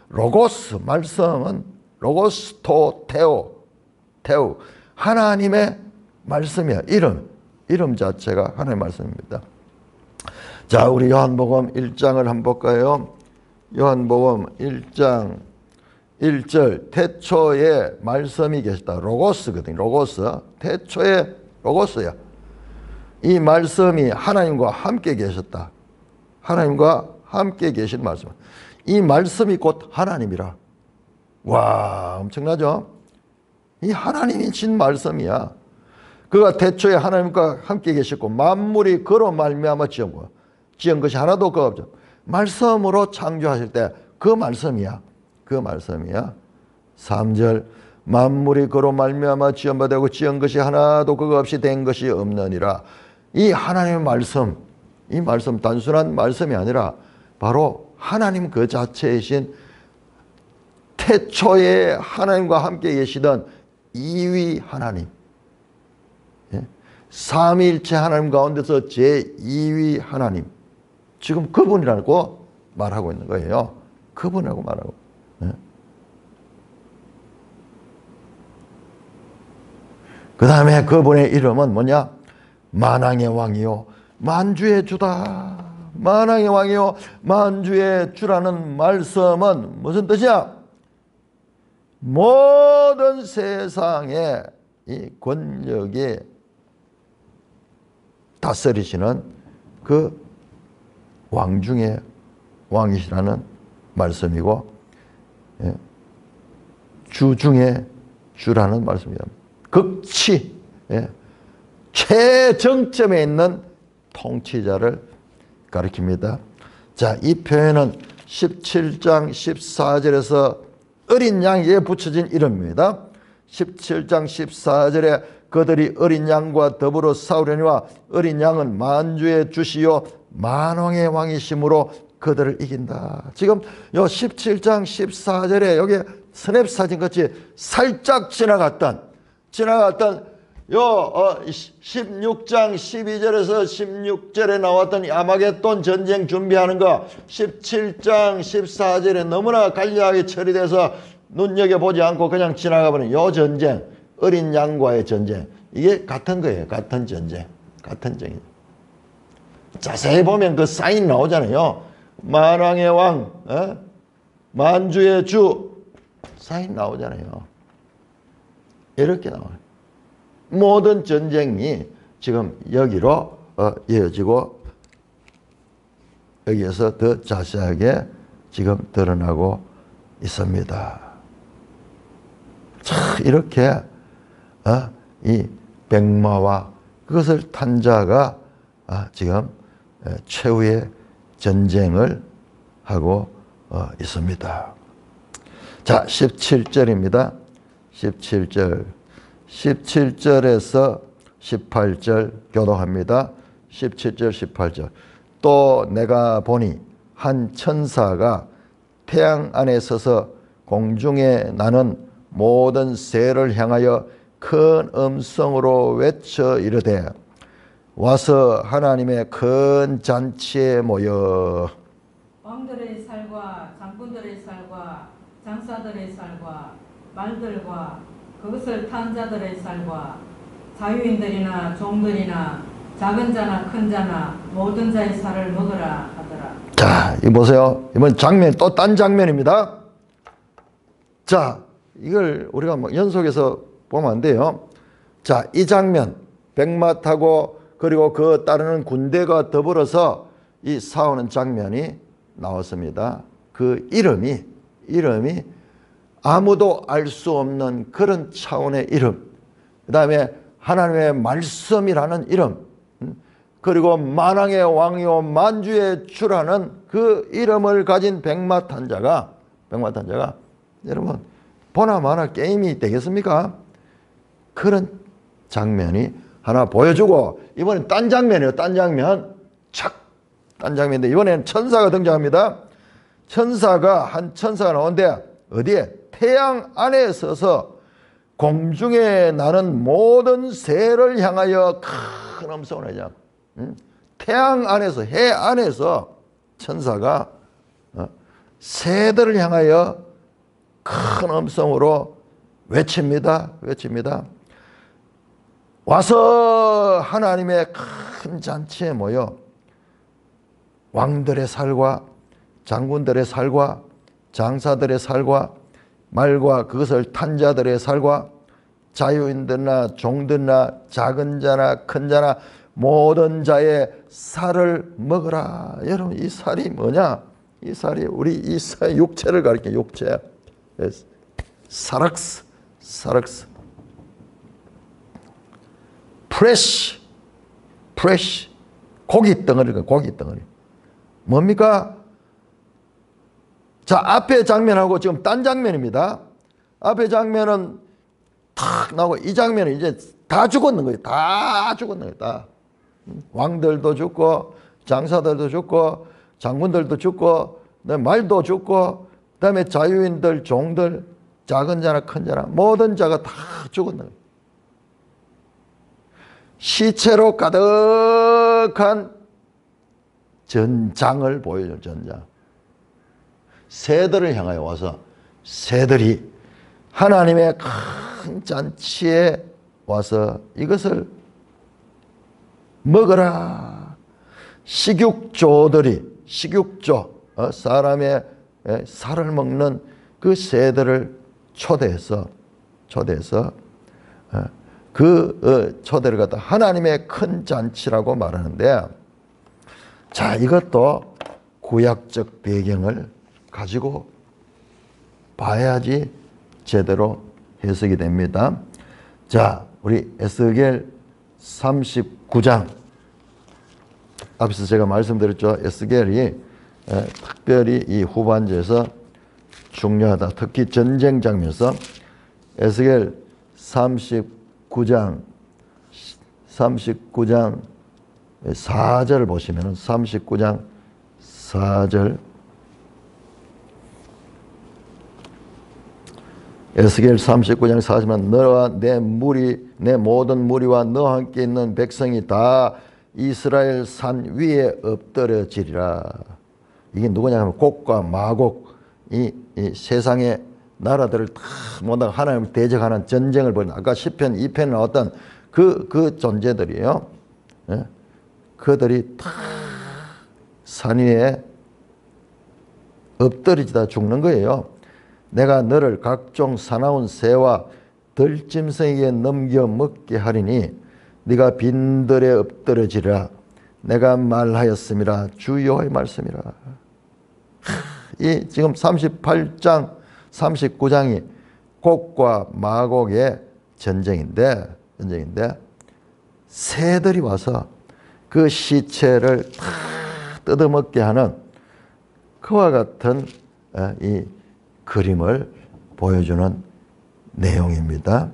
로고스, 말씀은 로고스토 테오, 하나님의 말씀이야. 이름 자체가 하나님의 말씀입니다. 자, 우리 요한복음 1장을 한번 볼까요? 요한복음 1장 1절, 태초에 말씀이 계셨다. 로고스거든요. 로고스. 태초에 로고스야. 이 말씀이 하나님과 함께 계셨다. 하나님과 함께 계신 말씀. 이 말씀이 곧 하나님이라. 와, 엄청나죠? 이 하나님이 진 말씀이야. 그가 태초에 하나님과 함께 계셨고 만물이 그로 말미암아 지은 것이 하나도 없죠. 말씀으로 창조하실 때 그 말씀이야. 3절, 만물이 그로 말미암아 지음받고 지은 것이 하나도 그거 없이 된 것이 없느니라. 이 하나님의 말씀, 이 말씀 단순한 말씀이 아니라 바로 하나님 그 자체이신 태초에 하나님과 함께 계시던 이위 하나님, 삼위일체 하나님 가운데서 제2위 하나님, 지금 그분이라고 말하고 있는 거예요. 그분이라고 말하고. 그 다음에 그분의 이름은 뭐냐? 만왕의 왕이요 만주의 주다. 만왕의 왕이요 만주의 주라는 말씀은 무슨 뜻이야? 모든 세상의 이 권력이 다스리시는 그 왕 중에 왕이시라는 말씀이고, 주 중에 주라는 말씀입니다. 극치, 최정점에 있는 통치자를 가리킵니다. 자, 이 표현은 17장 14절에서 어린 양에게 붙여진 이름입니다. 17장 14절에 그들이 어린 양과 더불어 싸우려니와 어린 양은 만주의 주시요 만왕의 왕이심으로 그들을 이긴다. 지금 요 17장 14절에 여기 스냅 사진 같이 살짝 지나갔던 요 16장 12절에서 16절에 나왔던 아마겟돈 전쟁 준비하는 거 17장 14절에 너무나 간략하게 처리돼서 눈여겨보지 않고 그냥 지나가버린 요 전쟁, 어린 양과의 전쟁, 이게 같은 거예요. 같은 전쟁, 같은 전쟁. 자세히 보면 그 사인 나오잖아요. 만왕의 왕, 만주의 주, 사인 나오잖아요. 이렇게 나와요. 모든 전쟁이 지금 여기로 이어지고 여기에서 더 자세하게 지금 드러나고 있습니다. 자, 이렇게 이 백마와 그것을 탄 자가 지금 최후의 전쟁을 하고 있습니다. 자, 17절입니다. 17절. 17절에서 18절 교독합니다. 17절 18절. 또 내가 보니 한 천사가 태양 안에 서서 공중에 나는 모든 새를 향하여 큰 음성으로 외쳐 이르되 와서 하나님의 큰 잔치에 모여 왕들의 살과 장군들의 살과 장사들의 살과 말들과 그것을 탄 자들의 살과 자유인들이나 종들이나 작은 자나 큰 자나 모든 자의 살을 먹으라 하더라. 자, 이거 보세요. 이번 장면 또 딴 장면입니다. 자, 이걸 우리가 막 연속해서 보면 안 돼요. 자, 이 장면, 백마 타고 그리고 그 따르는 군대가 더불어서 이 싸우는 장면이 나왔습니다. 그 이름이 아무도 알 수 없는 그런 차원의 이름, 그 다음에 하나님의 말씀이라는 이름, 그리고 만왕의 왕이요 만주의 주라는 그 이름을 가진 백마 탄 자가 여러분 보나마나 게임이 되겠습니까? 그런 장면이 하나 보여주고, 이번엔 딴 장면이에요. 딴 장면. 딴 장면인데 이번에는 천사가 등장합니다. 한 천사가 나오는데 어디에? 태양 안에 서서 공중에 나는 모든 새를 향하여 큰 음성을 내자. 태양 안에서, 해 안에서 천사가 새들을 향하여 큰 음성으로 외칩니다. 와서 하나님의 큰 잔치에 모여 왕들의 살과 장군들의 살과 장사들의 살과 말과 그것을 탄 자들의 살과 자유인들나 종들나 작은 자나 큰 자나 모든 자의 살을 먹으라. 여러분, 이 살이 뭐냐? 이 살이 우리 이 육체를 가리켜. 육체. 사락스. 프레쉬. 고기 덩어리. 뭡니까? 자, 앞에 장면하고 지금 딴 장면입니다. 앞에 장면은 탁 나오고 이 장면은 이제 다 죽었는 거예요. 다. 왕들도 죽고 장사들도 죽고 장군들도 죽고 말도 죽고 그다음에 자유인들, 종들, 작은 자나 큰 자나 모든 자가 다 죽었는 거예요. 시체로 가득한 전장을 보여줘. 전장. 새들을 향하여 와서 새들이 하나님의 큰 잔치에 와서 이것을 먹어라. 식육조들이, 식육조, 사람의 살을 먹는 그 새들을 초대해서 그 초대를 갖다 하나님의 큰 잔치라고 말하는데, 자, 이것도 구약적 배경을 가지고 봐야지 제대로 해석이 됩니다. 자, 우리 에스겔 39장. 앞에서 제가 말씀드렸죠. 에스겔이 특별히 이 후반부에서 중요하다. 특히 전쟁 장면에서 에스겔 39장 4절을 보시면 39장 4절 에스겔 39장 4절은 너와 내 모든 무리와 너와 함께 있는 백성이 다 이스라엘 산 위에 엎드려지리라. 이게 누구냐 하면 곡과 마곡, 이 세상의 나라들을 다 모두 하나님을 대적하는 전쟁을 벌이는, 아까 시편 2편에 나왔던 그 존재들이에요. 예? 그들이 다 산 위에 엎드리다 죽는 거예요. 내가 너를 각종 사나운 새와 들짐승에게 넘겨 먹게 하리니 네가 빈들에 엎드러지라. 내가 말하였음이라. 주 여호와의 말씀이라. 이 지금 38장 39장이 곡과 마곡의 전쟁인데 새들이 와서 그 시체를 다 뜯어먹게 하는 그와 같은 이 그림을 보여주는 내용입니다.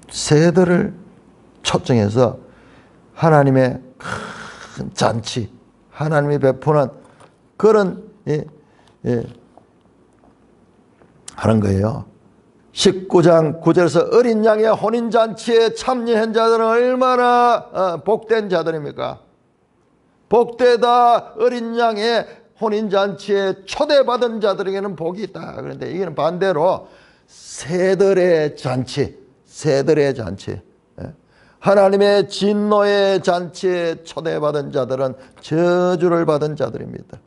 새들을 초청해서 하나님의 큰 잔치, 하나님이 베푸는 그런 하는 거예요. 19장 9절에서 어린 양의 혼인잔치에 참여한 자들은 얼마나 복된 자들입니까? 복되다. 어린 양의 혼인잔치에 초대받은 자들에게는 복이 있다. 그런데 이게는 반대로 새들의 잔치, 하나님의 진노의 잔치에 초대받은 자들은 저주를 받은 자들입니다.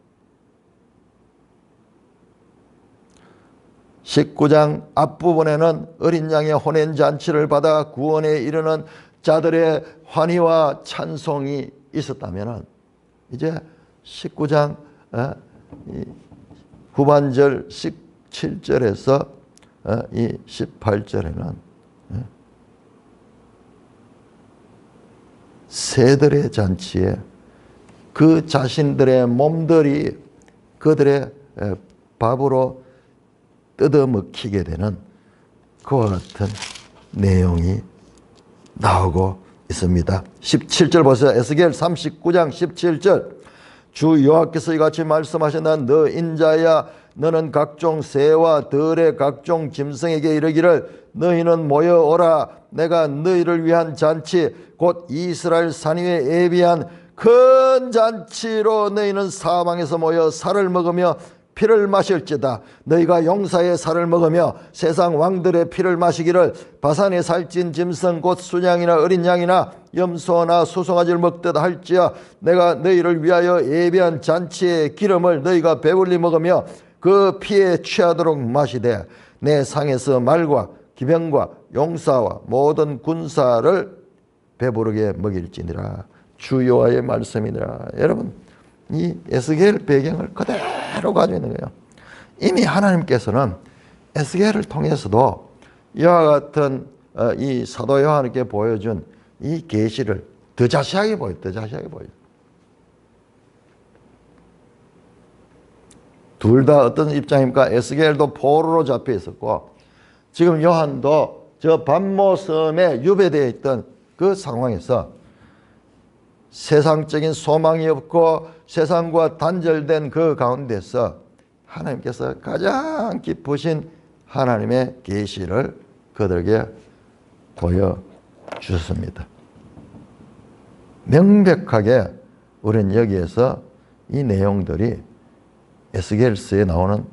19장 앞부분에는 어린 양의 혼인잔치를 받아 구원에 이르는 자들의 환희와 찬송이 있었다면, 이제 19장 후반절 17절에서 이 18절에는 새들의 잔치에 그 자신들의 몸들이 그들의 밥으로 뜯어먹히게 되는 그와 같은 내용이 나오고 있습니다. 17절 보세요. 에스겔 39장 17절. 주 여호와께서 이같이 말씀하신다. 너 인자야, 너는 각종 새와 들의 각종 짐승에게 이르기를 너희는 모여오라. 내가 너희를 위한 잔치 곧 이스라엘 산 위에 예비한 큰 잔치로 너희는 사방에서 모여 살을 먹으며 피를 마실지다. 너희가 용사의 살을 먹으며 세상 왕들의 피를 마시기를 바산에 살찐 짐승 곧 순양이나 어린 양이나 염소나 수송아지를 먹듯 할지야. 내가 너희를 위하여 예비한 잔치의 기름을 너희가 배불리 먹으며 그 피에 취하도록 마시되 내 상에서 말과 기병과 용사와 모든 군사를 배부르게 먹일지니라. 주 여호와의 말씀이니라. 여러분, 이 에스겔 배경을 그대로 가지고 있는 거예요. 이미 하나님께서는 에스겔을 통해서도 이와 같은 이 사도 요한에게 보여준 이 계시를 더 자세하게 보여요. 둘 다 어떤 입장입니까? 에스겔도 포로로 잡혀 있었고 지금 요한도 저 반모섬에 유배되어 있던 그 상황에서 세상적인 소망이 없고 세상과 단절된 그 가운데서 하나님께서 가장 기쁘신 하나님의 계시를 그들에게 보여주셨습니다. 명백하게 우리는 여기에서 이 내용들이 에스겔서에 나오는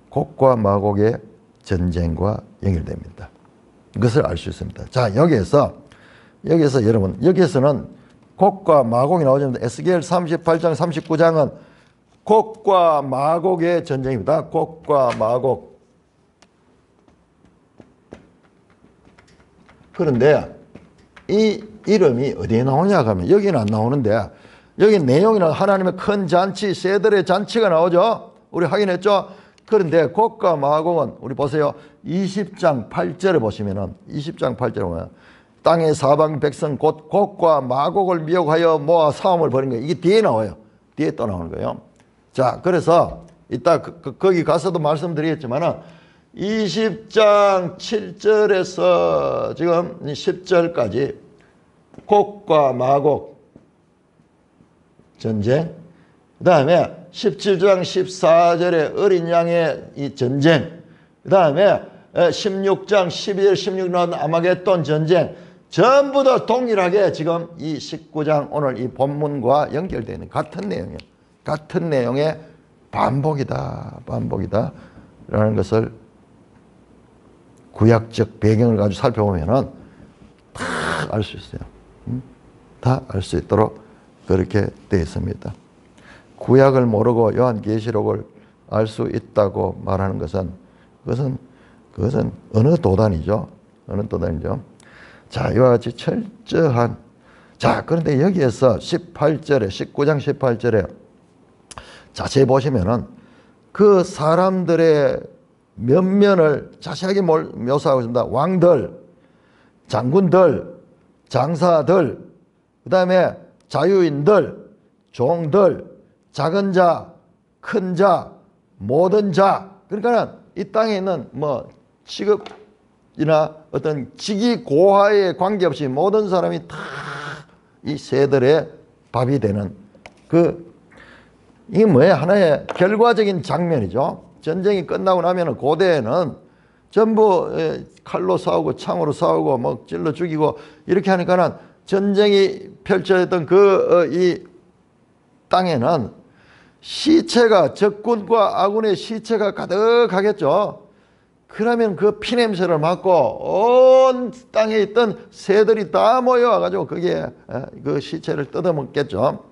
곡과 마곡의 전쟁과 연결됩니다. 이것을 알 수 있습니다. 자, 여기에서 여러분, 여기에서는 곡과 마곡이 나오지만 에스겔 38장, 39장은 곡과 마곡의 전쟁입니다. 곡과 마곡. 그런데 이 이름이 어디에 나오냐 하면 여기는 안 나오는데, 여기 내용이나 하나님의 큰 잔치, 세들의 잔치가 나오죠. 우리 확인했죠. 그런데 곡과 마곡은 우리 보세요. 20장 8절에 보시면은 20장 8절에 보면 땅의 사방 백성 곧 곡과 마곡을 미혹하여 모아 싸움을 벌인 거예요. 이게 뒤에 나와요. 뒤에 또 나오는 거예요. 자, 그래서 이따 거기 가서도 말씀드리겠지만은 20장 7절에서 지금 10절까지 곡과 마곡 전쟁, 그 다음에 17장 14절에 어린 양의 이 전쟁, 그 다음에 16장 12절 16절 나온 아마겟돈 전쟁, 전부 다 동일하게 지금 이 19장 오늘 이 본문과 연결되어 있는 같은 내용이에요. 같은 내용의 반복이다 라는 것을 구약적 배경을 가지고 살펴보면은 다 알 수 있어요. 다 알 수 있도록 그렇게 되어 있습니다. 구약을 모르고 요한계시록을 알 수 있다고 말하는 것은 그것은 어느 도단이죠. 자, 이와 같이 철저한. 자, 그런데 여기에서 18절에 19장 18절에 자세히 보시면은 그 사람들의 면면을 자세하게 묘사하고 있습니다. 왕들, 장군들, 장사들, 그 다음에 자유인들, 종들, 작은 자, 큰 자, 모든 자. 그러니까 이 땅에 있는 뭐 직업이나 어떤 직위 고하에 관계없이 모든 사람이 다 이 새들의 밥이 되는 이게 뭐예요? 하나의 결과적인 장면이죠. 전쟁이 끝나고 나면은 고대에는 전부 칼로 싸우고 창으로 싸우고 뭐 찔러 죽이고 이렇게 하니까는 전쟁이 펼쳐졌던 이 땅에는 시체가, 적군과 아군의 시체가 가득하겠죠. 그러면 그 피냄새를 맡고 온 땅에 있던 새들이 다 모여와가지고 거기에 그 시체를 뜯어먹겠죠.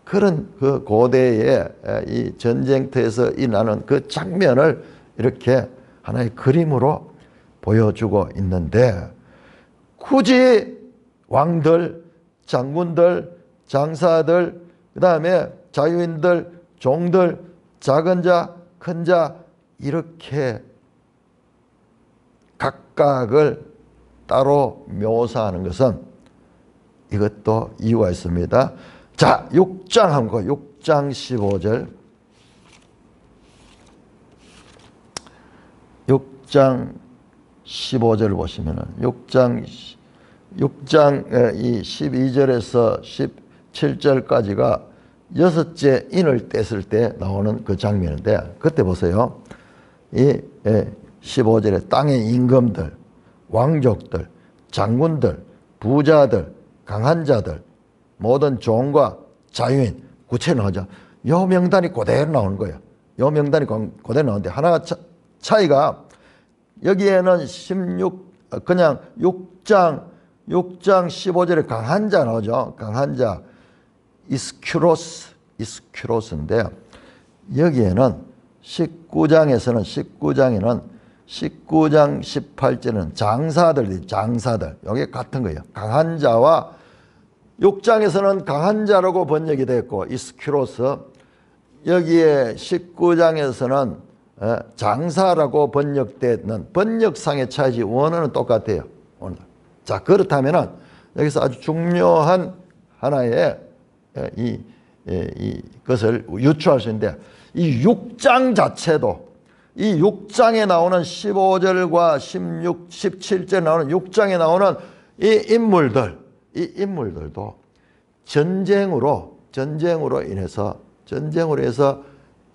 그런 그 고대의 이 전쟁터에서 일어나는 그 장면을 이렇게 하나의 그림으로 보여주고 있는데, 굳이 왕들, 장군들, 장사들, 그 다음에 자유인들, 종들, 작은 자, 큰 자, 이렇게 각각을 따로 묘사하는 것은 이것도 이유가 있습니다. 자, 6장 한번 6장 15절. 6장 15절을 보시면은 6장 이 12절에서 17절까지가 여섯째 인을 뗐을 때 나오는 그 장면인데, 그때 보세요. 이 15절에 땅의 임금들, 왕족들, 장군들, 부자들, 강한 자들, 모든 종과 자유인, 구체로 나오죠. 요 명단이 그대로 나오는 거예요. 요 명단이 그대로 나오는데, 하나 차이가, 여기에는 그냥 6장 15절에 강한 자 나오죠. 강한 자, 이스큐로스인데, 여기에는 19장에는 19장 18절에는 장사들, 이게 같은 거예요. 강한 자와 6장에서는 강한 자라고 번역이 됐고, 이스큐로스, 여기에 19장에서는 장사라고 번역되는 번역상의 차이지 원어는 똑같아요. 자, 그렇다면은 여기서 아주 중요한 하나의 것을 유추할 수 있는데, 이 6장 자체도, 이 6장에 나오는 15절과 16, 17절에 나오는 6장에 나오는 이 인물들도 전쟁으로 전쟁으로 인해서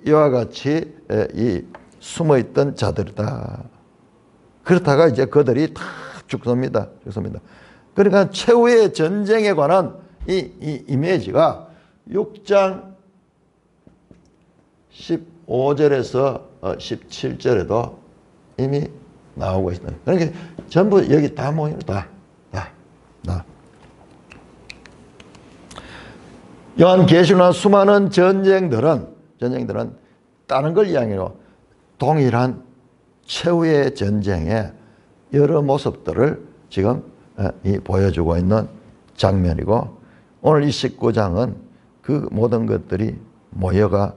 이와 같이 이 숨어있던 자들이다. 그렇다가 이제 그들이 다 죽습니다. 그러니까 최후의 전쟁에 관한 이 이미지가 6장 15절에서 17절에도 이미 나오고 있습니다. 그러니까 전부 여기 다 모입니다. 다. 요한계시록의 수많은 전쟁들은 다른 걸 이야기해요. 동일한 최후의 전쟁의 여러 모습들을 지금 보여주고 있는 장면이고, 오늘 이 19장은 그 모든 것들이 모여가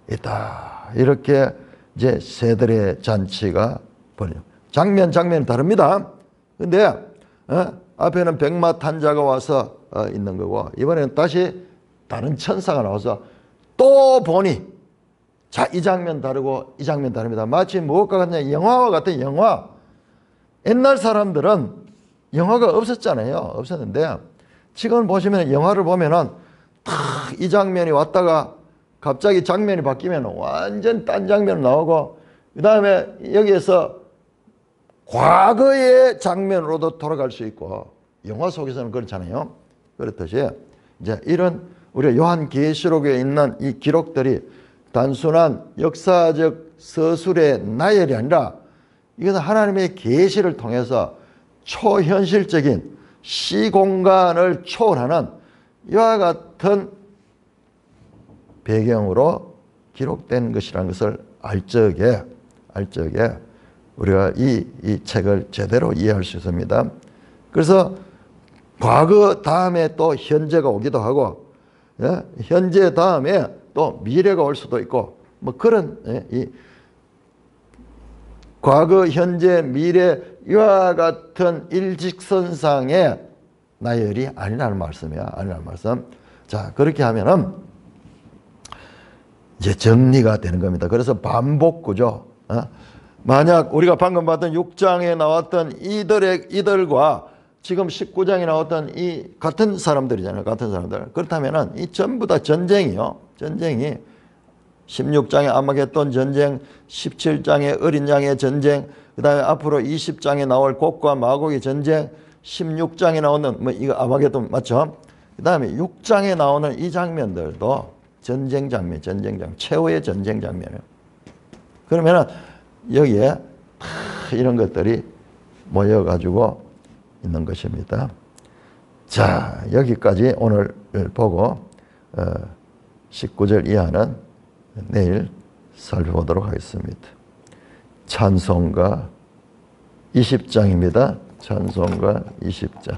있다. 이렇게 이제 새들의 잔치가 벌어요. 장면이 다릅니다. 근데 앞에는 백마탄자가 와서 있는 거고, 이번에는 다시 다른 천사가 나와서 또 보니, 자, 이 장면 다르고 이 장면 다릅니다. 마치 무엇과 같냐, 영화와 같은 영화. 옛날 사람들은 영화가 없었잖아요. 없었는데 지금 보시면 영화를 보면은 탁 이 장면이 왔다가 갑자기 장면이 바뀌면 완전 딴 장면 나오고, 그 다음에 여기에서 과거의 장면으로도 돌아갈 수 있고, 영화 속에서는 그렇잖아요. 그렇듯이 이제 이런 우리 요한계시록에 있는 이 기록들이 단순한 역사적 서술의 나열이 아니라 이것은 하나님의 계시를 통해서 초현실적인 시공간을 초월하는 이와 같은 배경으로 기록된 것이라는 것을 알 적에 우리가 이 책을 제대로 이해할 수 있습니다. 그래서 과거 다음에 또 현재가 오기도 하고, 현재 다음에 또 미래가 올 수도 있고, 뭐 그런 이 과거, 현재, 미래 이와 같은 일직선상의 나열이 아니라는 말씀이야. 아니라는 말씀. 자, 그렇게 하면은 이제 정리가 되는 겁니다. 그래서 반복구조. 만약 우리가 방금 봤던 6장에 나왔던 이들과 지금 19장에 나왔던 이 같은 사람들이잖아요. 같은 사람들. 그렇다면은 이 전부 다 전쟁이요. 전쟁이 16장의 아마겟돈 전쟁, 17장의 어린 양의 전쟁, 그 다음에 앞으로 20장에 나올 곡과 마곡의 전쟁, 16장에 나오는 뭐 이거 아마겟돈 맞죠? 그 다음에 6장에 나오는 이 장면들도 전쟁 장면, 최후의 전쟁 장면이에요. 그러면은 여기에 이런 것들이 모여가지고 있는 것입니다. 자, 여기까지 오늘 보고 19절 이하는 내일 살펴보도록 하겠습니다. 찬송가 20장입니다. 찬송가 20장.